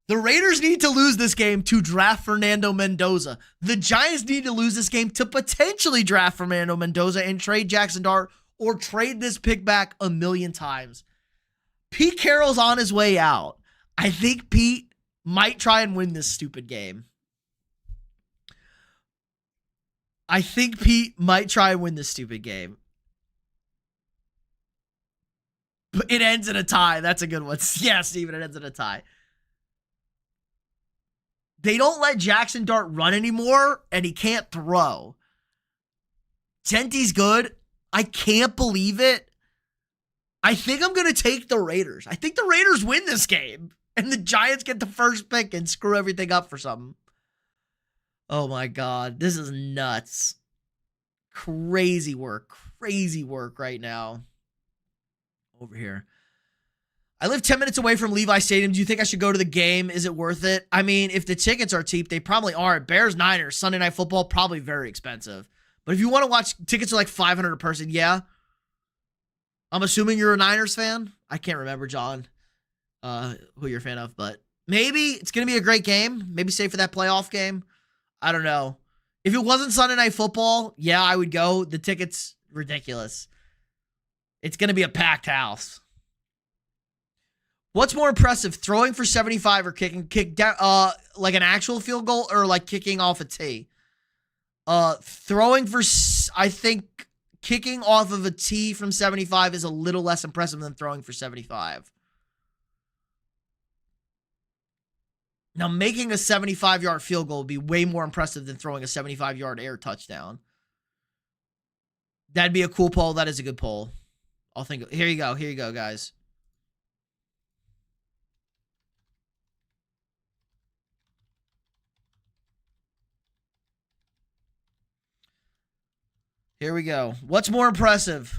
The Raiders need to lose this game to draft Fernando Mendoza. The Giants need to lose this game to potentially draft Fernando Mendoza and trade Jackson Dart or trade this pick back a million times. Pete Carroll's on his way out. I think Pete might try and win this stupid game. I think Pete might try and win this stupid game. But it ends in a tie. That's a good one. Yeah, Steven, it ends in a tie. They don't let Jackson Dart run anymore, and he can't throw. Tenty's good. I can't believe it. I think I'm going to take the Raiders. I think the Raiders win this game, and the Giants get the first pick and screw everything up for something. Oh, my God. This is nuts. Crazy work right now. Over here. I live 10 minutes away from Levi Stadium. Do you think I should go to the game? Is it worth it? I mean, if the tickets are cheap, they probably aren't. Bears, Niners, Sunday Night Football, probably very expensive. But if you want to watch, tickets are like $500 a person. Yeah. I'm assuming you're a Niners fan. I can't remember, John, who you're a fan of, but maybe it's going to be a great game. Maybe save for that playoff game. I don't know. If it wasn't Sunday Night Football, yeah, I would go. The tickets, ridiculous. It's going to be a packed house. What's more impressive, throwing for 75 or kick down, like an actual field goal or like kicking off a tee? Throwing for, I think kicking off of a tee from 75 is a little less impressive than throwing for 75. Now, making a 75-yard field goal would be way more impressive than throwing a 75-yard air touchdown. That'd be a cool poll. That is a good poll. I'll think. Here you go. Here you go, guys. Here we go. What's more impressive?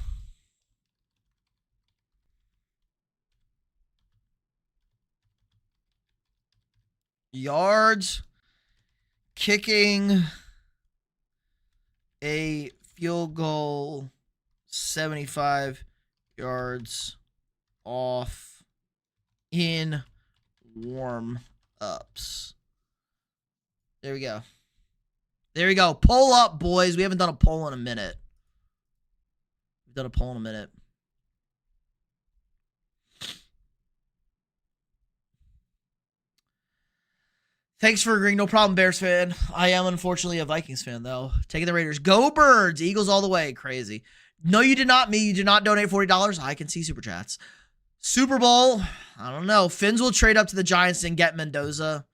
Yards, kicking a field goal 75 yards off in warm-ups. There we go. There we go. Poll up, boys. We haven't done a poll in a minute. We've done a poll in a minute. Thanks for agreeing. No problem, Bears fan. I am unfortunately a Vikings fan, though. Taking the Raiders. Go Birds. Eagles all the way. Crazy. No, you did not. Me. You did not donate $40. I can see Super Chats. Super Bowl. I don't know. Finns will trade up to the Giants and get Mendoza.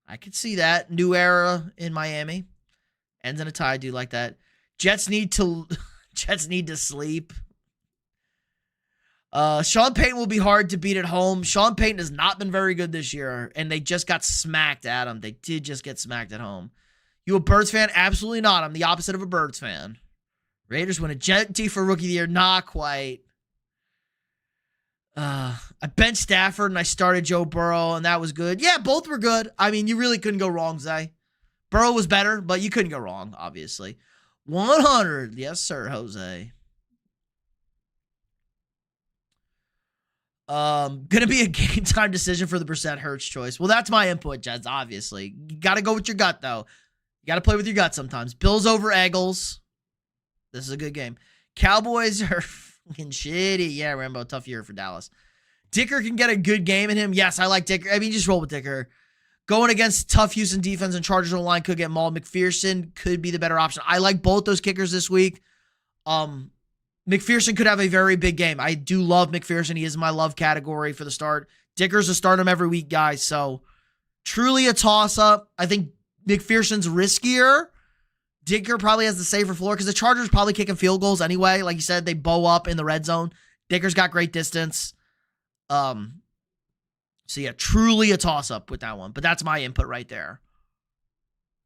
I could see that. New era in Miami. Ends in a tie. I do like that. Jets need to sleep. Sean Payton will be hard to beat at home. Sean Payton has not been very good this year, and they just got smacked at him. They did just get smacked at home. You a Birds fan? Absolutely not. I'm the opposite of a Birds fan. Raiders win a Genty for Rookie of the Year. Not quite. I benched Stafford, and I started Joe Burrow, and that was good. Yeah, both were good. I mean, you really couldn't go wrong, Zay. Burrow was better, but you couldn't go wrong, obviously. 100. Yes, sir, Jose. Gonna be a game time decision for the Brissett Hurts choice. Well, that's my input, Jeds, obviously. You gotta go with your gut, though. You gotta play with your gut sometimes. Bills over Eagles. This is a good game. Cowboys are fucking shitty. Yeah, Rambo, tough year for Dallas. Dicker can get a good game in him. Yes, I like Dicker. I mean, just roll with Dicker. Going against tough Houston defense and Chargers line could get mauled. McPherson could be the better option. I like both those kickers this week. McPherson could have a very big game. I do love McPherson. He is in my love category for the start. Dicker's a start him every week, guys. So truly a toss-up. I think McPherson's riskier. Dicker probably has the safer floor because the Chargers probably kicking field goals anyway. Like you said, they bow up in the red zone. Dicker's got great distance. So yeah, truly a toss-up with that one. But that's my input right there.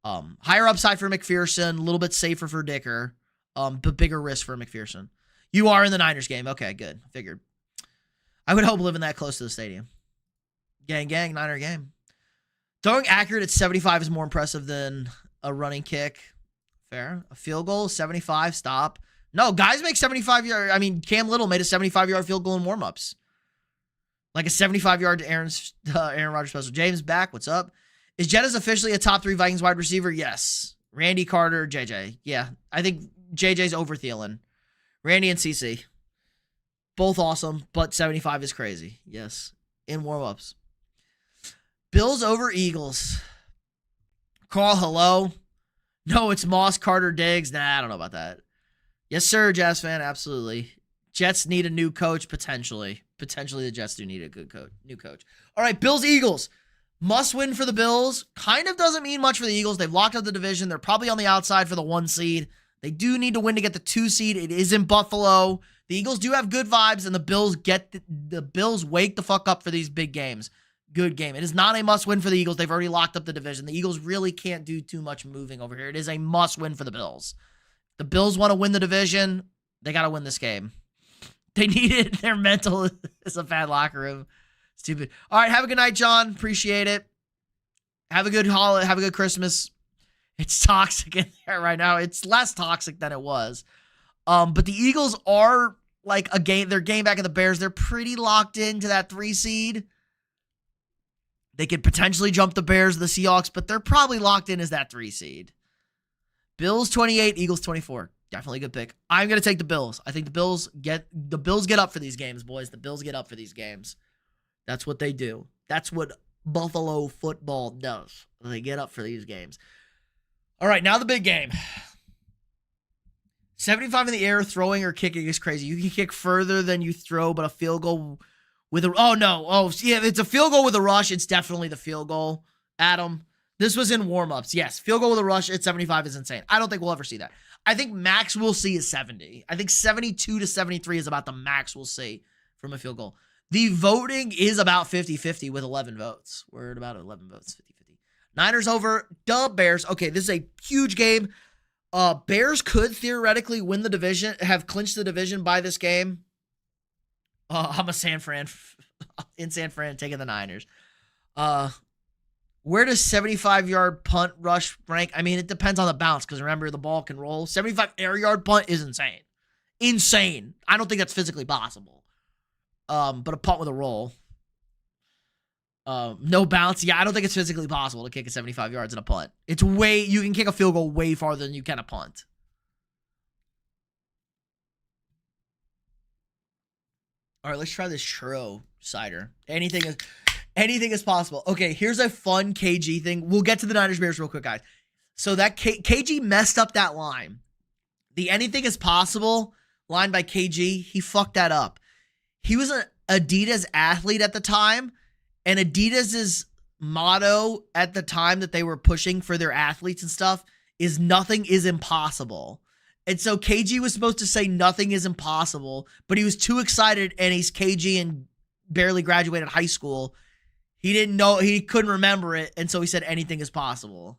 Higher upside for McPherson, a little bit safer for Dicker, but bigger risk for McPherson. You are in the Niners game. Okay, good. Figured. I would hope living that close to the stadium. Gang, gang, Niner game. Throwing accurate at 75 is more impressive than a running kick. Fair. A field goal, 75, stop. No, guys make 75-yard. I mean, Cam Little made a 75-yard field goal in warm-ups. Like a 75-yard to Aaron Rodgers special. James back. What's up? Is Jettis officially a top 3 Vikings wide receiver? Yes. Randy, Carter, JJ. Yeah. I think JJ's over Thielen. Randy and CC. Both awesome, but 75 is crazy. Yes. In warm-ups. Bills over Eagles. Carl, hello. No, it's Moss, Carter, Diggs. Nah, I don't know about that. Yes, sir, Jazz fan. Absolutely. Jets need a new coach, potentially. Potentially, the Jets do need a good coach, new coach. All right, Bills, Eagles. Must win for the Bills. Kind of doesn't mean much for the Eagles. They've locked up the division. They're probably on the outside for the 1 seed. They do need to win to get the 2 seed. It is in Buffalo. The Eagles do have good vibes, and the Bills the Bills wake the fuck up for these big games. Good game. It is not a must win for the Eagles. They've already locked up the division. The Eagles really can't do too much moving over here. It is a must win for the Bills. The Bills want to win the division. They got to win this game. They need it. Their mental is a bad locker room. Stupid. All right. Have a good night, John. Appreciate it. Have a good holiday. Have a good Christmas. It's toxic in there right now. It's less toxic than it was. But the Eagles are like a game. They're game back at the Bears. They're pretty locked into that 3 seed. They could potentially jump the Bears, the Seahawks, but they're probably locked in as that 3 seed. Bills 28, Eagles 24. Definitely a good pick. I'm going to take the Bills. I think the Bills get up for these games, boys. The Bills get up for these games. That's what they do. That's what Buffalo football does. They get up for these games. All right, now the big game. 75 in the air, throwing or kicking is crazy. You can kick further than you throw, but a field goal with a... Oh, no. Oh, yeah, if it's a field goal with a rush, it's definitely the field goal. Adam, this was in warm-ups. Yes, field goal with a rush at 75 is insane. I don't think we'll ever see that. I think max we'll see is 70. I think 72 to 73 is about the max we'll see from a field goal. The voting is about 50-50 with 11 votes. We're at about 11 votes, 50-50. Niners over the Bears. Okay, this is a huge game. Bears could theoretically win the division, have clinched the division by this game. I'm a San Fran, taking the Niners. Where does 75-yard punt rush rank? I mean, it depends on the bounce because remember, the ball can roll. 75 air yard punt is insane. Insane. I don't think that's physically possible. But a punt with a roll. No bounce. Yeah, I don't think it's physically possible to kick a 75 yards in a punt. You can kick a field goal way farther than you can a punt. All right, let's try this churro cider. Anything is possible. Okay, here's a fun KG thing. We'll get to the Niners Bears real quick, guys. So that KG messed up that line. The anything is possible line by KG, he fucked that up. He was an Adidas athlete at the time, and Adidas's motto at the time that they were pushing for their athletes and stuff is nothing is impossible. And so KG was supposed to say nothing is impossible, but he was too excited, and he's KG and barely graduated high school. He didn't know, he couldn't remember it, and so he said anything is possible.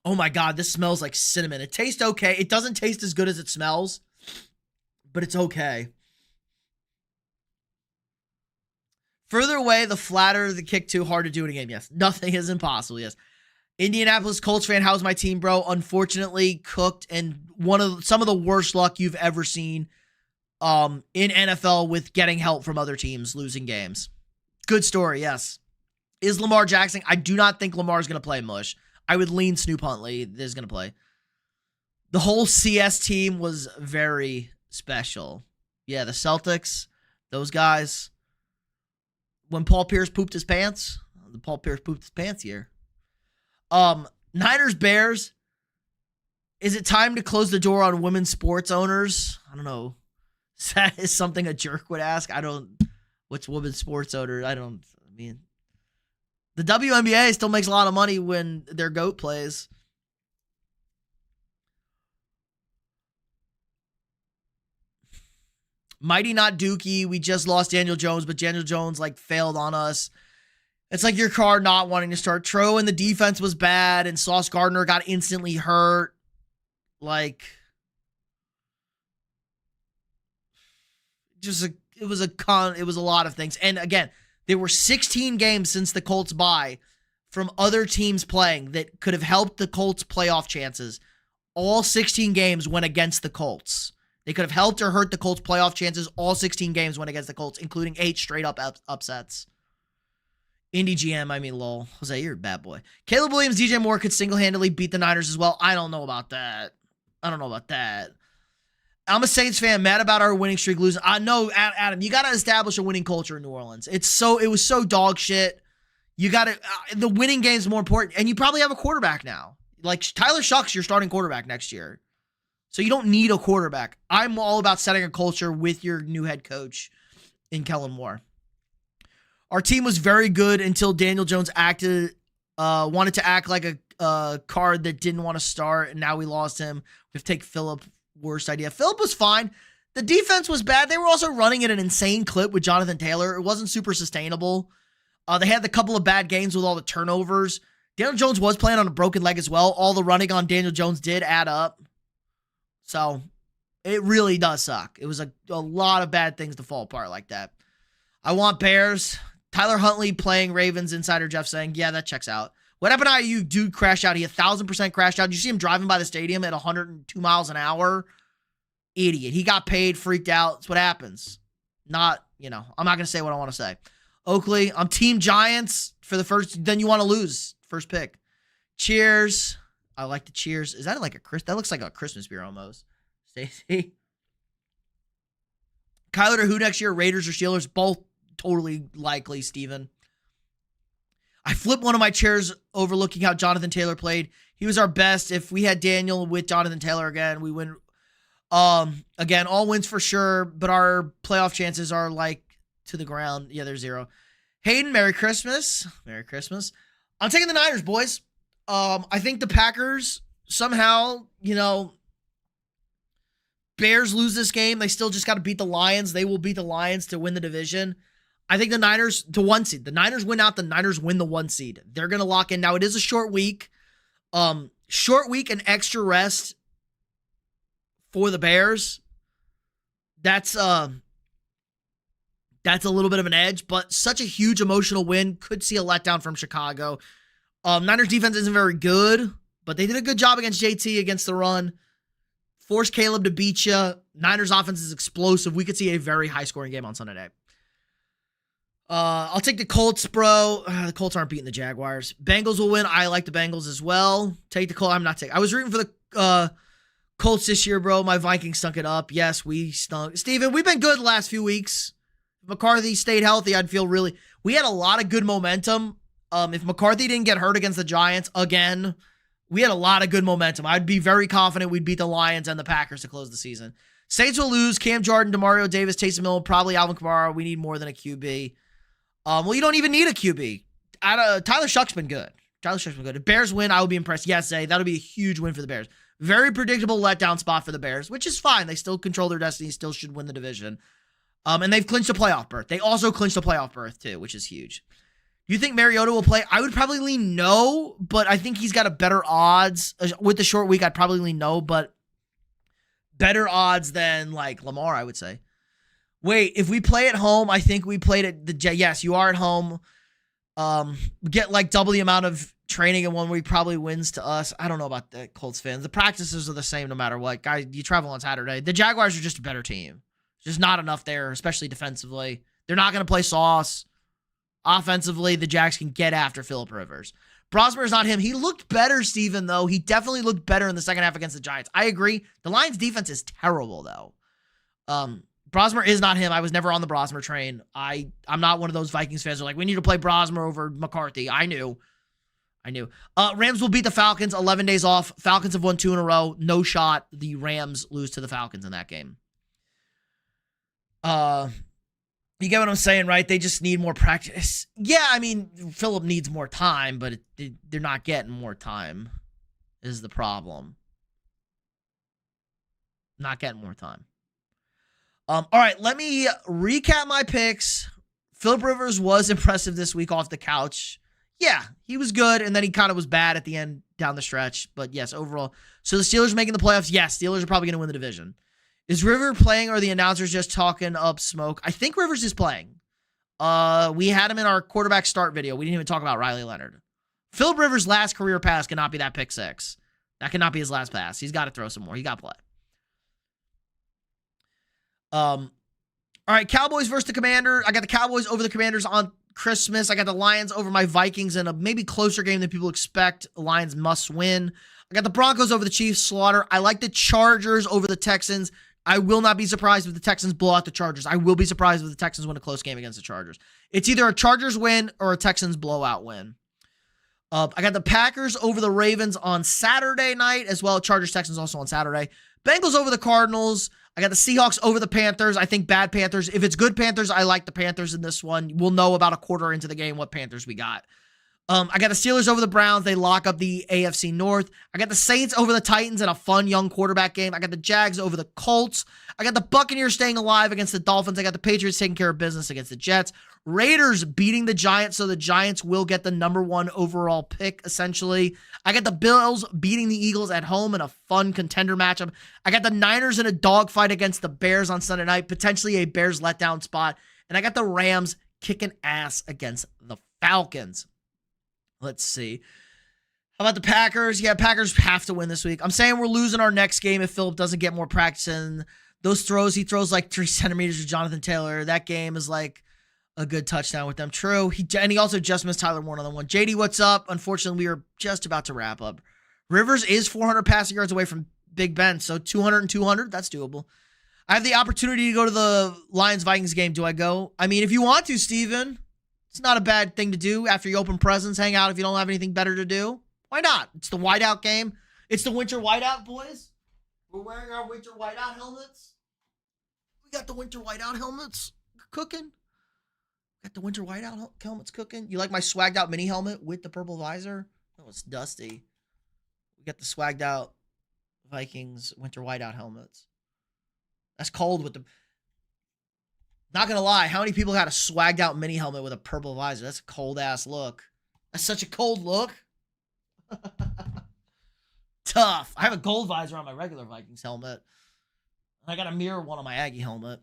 Oh my God, this smells like cinnamon. It tastes okay. It doesn't taste as good as it smells, but it's okay. Further away, the flatter the kick too hard to do it again. Yes. Nothing is impossible. Yes. Indianapolis Colts fan, how's my team, bro? Unfortunately, cooked and some of the worst luck you've ever seen in NFL with getting help from other teams losing games. Good story, yes. Is Lamar Jackson? I do not think Lamar's going to play mush. I would lean Snoop Huntley is going to play. The whole CS team was very special. Yeah, the Celtics, those guys, when Paul Pierce pooped his pants. The Paul Pierce pooped his pants year. Niners Bears. Is it time to close the door on women's sports owners? I don't know. That is something a jerk would ask. What's women's sports owner? I mean, the WNBA still makes a lot of money when their GOAT plays. Mighty not Dookie. We just lost Daniel Jones, but Daniel Jones failed on us. It's like your car not wanting to start. Tro and the defense was bad, and Sauce Gardner got instantly hurt. It was a lot of things. And again, there were 16 games since the Colts bye from other teams playing that could have helped the Colts' playoff chances. All 16 games went against the Colts. They could have helped or hurt the Colts' playoff chances. All 16 games went against the Colts, including 8 straight-up upsets. Indy GM, lol. Jose, you're a bad boy. Caleb Williams, DJ Moore could single-handedly beat the Niners as well. I don't know about that. I'm a Saints fan, mad about our winning streak losing. I know, Adam, you got to establish a winning culture in New Orleans. It was so dog shit. You got to, the winning game is more important. And you probably have a quarterback now. Tyler Shuck's your starting quarterback next year. So you don't need a quarterback. I'm all about setting a culture with your new head coach in Kellen Moore. Our team was very good until Daniel Jones wanted to act like a card that didn't want to start, and now we lost him. We have to take Phillip. Worst idea. Phillip was fine. The defense was bad. They were also running at an insane clip with Jonathan Taylor. It wasn't super sustainable. They had the couple of bad games with all the turnovers. Daniel Jones was playing on a broken leg as well. All the running on Daniel Jones did add up. So it really does suck. It was a lot of bad things to fall apart like that. I want Bears. Tyler Huntley playing Ravens. Insider Jeff saying, yeah, that checks out. What happened to IU? Dude crashed out. He 1,000% crashed out. Did you see him driving by the stadium at 102 miles an hour? Idiot. He got paid, freaked out. That's what happens. I'm not going to say what I want to say. Oakley, I'm Team Giants for the first. Then you want to lose. First pick. Cheers. I like the cheers. Is that that looks like a Christmas beer almost. Stacy. Kyler to who next year? Raiders or Steelers? Both totally likely, Steven. I flipped one of my chairs overlooking how Jonathan Taylor played. He was our best. If we had Daniel with Jonathan Taylor again, we win. Again, all wins for sure, but our playoff chances are to the ground. Yeah, they're 0. Hayden, Merry Christmas. Merry Christmas. I'm taking the Niners, boys. I think the Packers somehow, Bears lose this game. They still just got to beat the Lions. They will beat the Lions to win the division. I think the Niners to 1 seed. The Niners win out. The Niners win the 1 seed. They're going to lock in. Now, it is a short week. Short week and extra rest for the Bears. That's a little bit of an edge, but such a huge emotional win. Could see a letdown from Chicago. Niners defense isn't very good, but they did a good job against JT against the run. Force Caleb to beat you. Niners offense is explosive. We could see a very high-scoring game on Sunday night. I'll take the Colts, bro. The Colts aren't beating the Jaguars. Bengals will win. I like the Bengals as well. Take the Colts. I'm not taking. I was rooting for the Colts this year, bro. My Vikings stunk it up. Yes, we stunk. Steven, we've been good the last few weeks. If McCarthy stayed healthy, I'd feel really. We had a lot of good momentum. If McCarthy didn't get hurt against the Giants again, we had a lot of good momentum. I'd be very confident we'd beat the Lions and the Packers to close the season. Saints will lose. Cam Jordan, Demario Davis, Taysom Hill, probably Alvin Kamara. We need more than a QB. Well, you don't even need a QB. Tyler Shuck's been good. If Bears win, I will be impressed. Yes, Zay, that'll be a huge win for the Bears. Very predictable letdown spot for the Bears, which is fine. They still control their destiny, still should win the division. And they've clinched a playoff berth. They also clinched a playoff berth, too, which is huge. Do you think Mariota will play? I would probably lean no, but I think he's got a better odds. With the short week, I'd probably lean no, but better odds than, Lamar, I would say. Wait, if we play at home, I think we played at the Jets. Yes, you are at home. Get double the amount of training in 1 week, probably wins to us. I don't know about the Colts fans. The practices are the same no matter what. Guys, you travel on Saturday. The Jaguars are just a better team. Just not enough there, especially defensively. They're not going to play sauce. Offensively, the Jags can get after Phillip Rivers. Brosmer's not him. He looked better, Steven, though. He definitely looked better in the second half against the Giants. I agree. The Lions' defense is terrible, though. Brosmer is not him. I was never on the Brosmer train. I'm not one of those Vikings fans who are like, we need to play Brosmer over McCarthy. I knew. Rams will beat the Falcons. 11 days off. Falcons have won 2 in a row. No shot. The Rams lose to the Falcons in that game. You get what I'm saying, right? They just need more practice. Yeah, I mean, Phillip needs more time, but they're not getting more time is the problem. Not getting more time. All right, let me recap my picks. Phillip Rivers was impressive this week off the couch. Yeah, he was good, and then he kind of was bad at the end down the stretch. But yes, overall. So the Steelers making the playoffs? Yes, Steelers are probably going to win the division. Is Rivers playing or are the announcers just talking up smoke? I think Rivers is playing. We had him in our quarterback start video. We didn't even talk about Riley Leonard. Phillip Rivers' last career pass cannot be that pick 6. That cannot be his last pass. He's got to throw some more. He got to play. All right, Cowboys versus the Commanders. I got the Cowboys over the Commanders on Christmas. I got the Lions over my Vikings in a maybe closer game than people expect. The Lions must win. I got the Broncos over the Chiefs. Slaughter. I like the Chargers over the Texans. I will not be surprised if the Texans blow out the Chargers. I will be surprised if the Texans win a close game against the Chargers. It's either a Chargers win or a Texans blowout win. I got the Packers over the Ravens on Saturday night, as well as Chargers-Texans also on Saturday. Bengals over the Cardinals. I got the Seahawks over the Panthers. I think bad Panthers. If it's good Panthers, I like the Panthers in this one. We'll know about a quarter into the game what Panthers we got. I got the Steelers over the Browns. They lock up the AFC North. I got the Saints over the Titans in a fun young quarterback game. I got the Jags over the Colts. I got the Buccaneers staying alive against the Dolphins. I got the Patriots taking care of business against the Jets. Raiders beating the Giants, so the Giants will get the number 1 overall pick, essentially. I got the Bills beating the Eagles at home in a fun contender matchup. I got the Niners in a dogfight against the Bears on Sunday night, potentially a Bears letdown spot. And I got the Rams kicking ass against the Falcons. Let's see. How about the Packers? Yeah, Packers have to win this week. I'm saying we're losing our next game if Phillip doesn't get more practice in. Those throws, he throws like 3 centimeters to Jonathan Taylor. That game is like a good touchdown with them. True. And he also just missed Tyler Warren on the one. JD, what's up? Unfortunately, we are just about to wrap up. Rivers is 400 passing yards away from Big Ben, so 200 and 200, that's doable. I have the opportunity to go to the Lions-Vikings game. Do I go? I mean, if you want to, Steven. It's not a bad thing to do after you open presents, hang out if you don't have anything better to do. Why not? It's the whiteout game. It's the winter whiteout, boys. We're wearing our winter whiteout helmets. We got the winter whiteout helmets cooking. Got the winter whiteout helmets cooking. You like my swagged out mini helmet with the purple visor? Oh, it's dusty. We got the swagged out Vikings winter whiteout helmets. That's cold with the... Not gonna lie, how many people got a swagged out mini helmet with a purple visor? That's a cold ass look. That's such a cold look. Tough. I have a gold visor on my regular Vikings helmet. I got a mirror one on my Aggie helmet.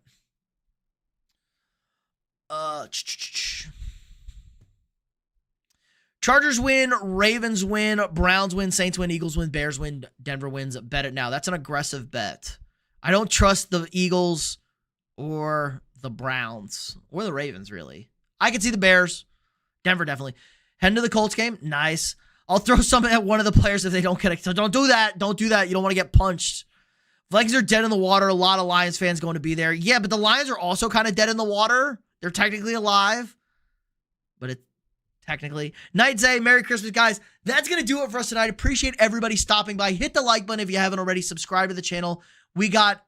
Chargers win, Ravens win, Browns win, Saints win, Eagles win, Bears win, Denver wins. Bet it now. That's an aggressive bet. I don't trust the Eagles or the Browns or the Ravens, really. I can see the Bears. Denver, definitely. Heading to the Colts game. Nice. I'll throw something at one of the players if they don't get it. So don't do that. Don't do that. You don't want to get punched. Vikings are dead in the water. A lot of Lions fans going to be there. Yeah, but the Lions are also kind of dead in the water. They're technically alive. But it's technically. Night Zay, Merry Christmas, guys. That's going to do it for us tonight. Appreciate everybody stopping by. Hit the like button if you haven't already. Subscribe to the channel. We got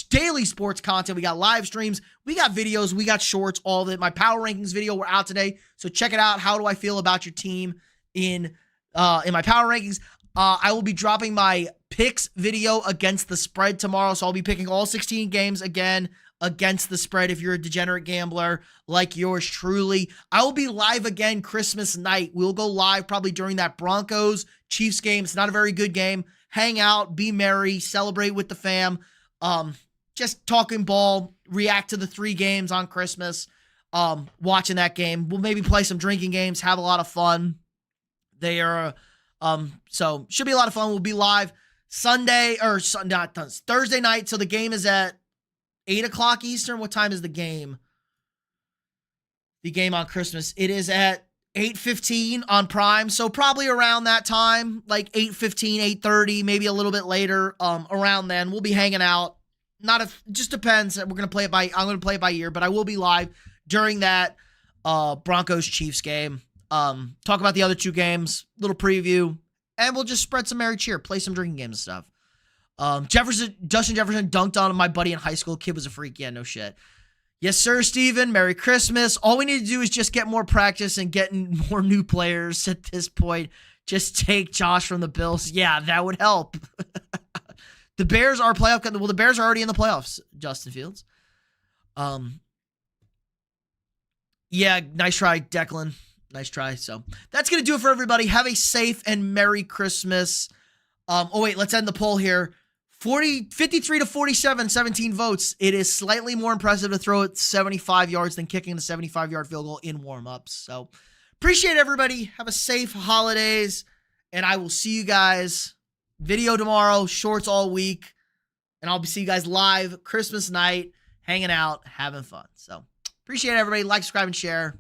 daily sports content. We got live streams. We got videos. We got shorts. All of it. My power rankings video, we're out today. So check it out. How do I feel about your team in my power rankings? I will be dropping my picks video against the spread tomorrow. So I'll be picking all 16 games again against the spread if you're a degenerate gambler like yours truly. I will be live again Christmas night. We'll go live probably during that Broncos-Chiefs game. It's not a very good game. Hang out, be merry, celebrate with the fam. Just talking ball, react to the 3 games on Christmas. Watching that game. We'll maybe play some drinking games, have a lot of fun. They are... so should be a lot of fun. We'll be live Thursday night. So the game is at 8 o'clock Eastern. What time is the game? The game on Christmas. It is at 8:15 on Prime. So probably around that time, like 8:15, 8:30, maybe a little bit later. Around then, we'll be hanging out, Not if, just depends. I'm going to play it by ear, but I will be live during that Broncos Chiefs game. Talk about the other two games, little preview, and we'll just spread some merry cheer, play some drinking games and stuff. Justin Jefferson dunked on my buddy in high school. Kid was a freak. Yeah, no shit. Yes, sir, Steven. Merry Christmas. All we need to do is just get more practice and getting more new players at this point. Just take Josh from the Bills. Yeah, that would help. The Bears are playoff. Well, the Bears are already in the playoffs, Justin Fields. Yeah, nice try, Declan. Nice try. So that's going to do it for everybody. Have a safe and Merry Christmas. Oh, wait, let's end the poll here. 53 to 47, 17 votes. It is slightly more impressive to throw it 75 yards than kicking the 75-yard field goal in warm-ups. So appreciate everybody. Have a safe holidays, and I will see you guys. Video tomorrow, shorts all week, and I'll see you guys live Christmas night, hanging out, having fun. So appreciate everybody. Like, subscribe, and share.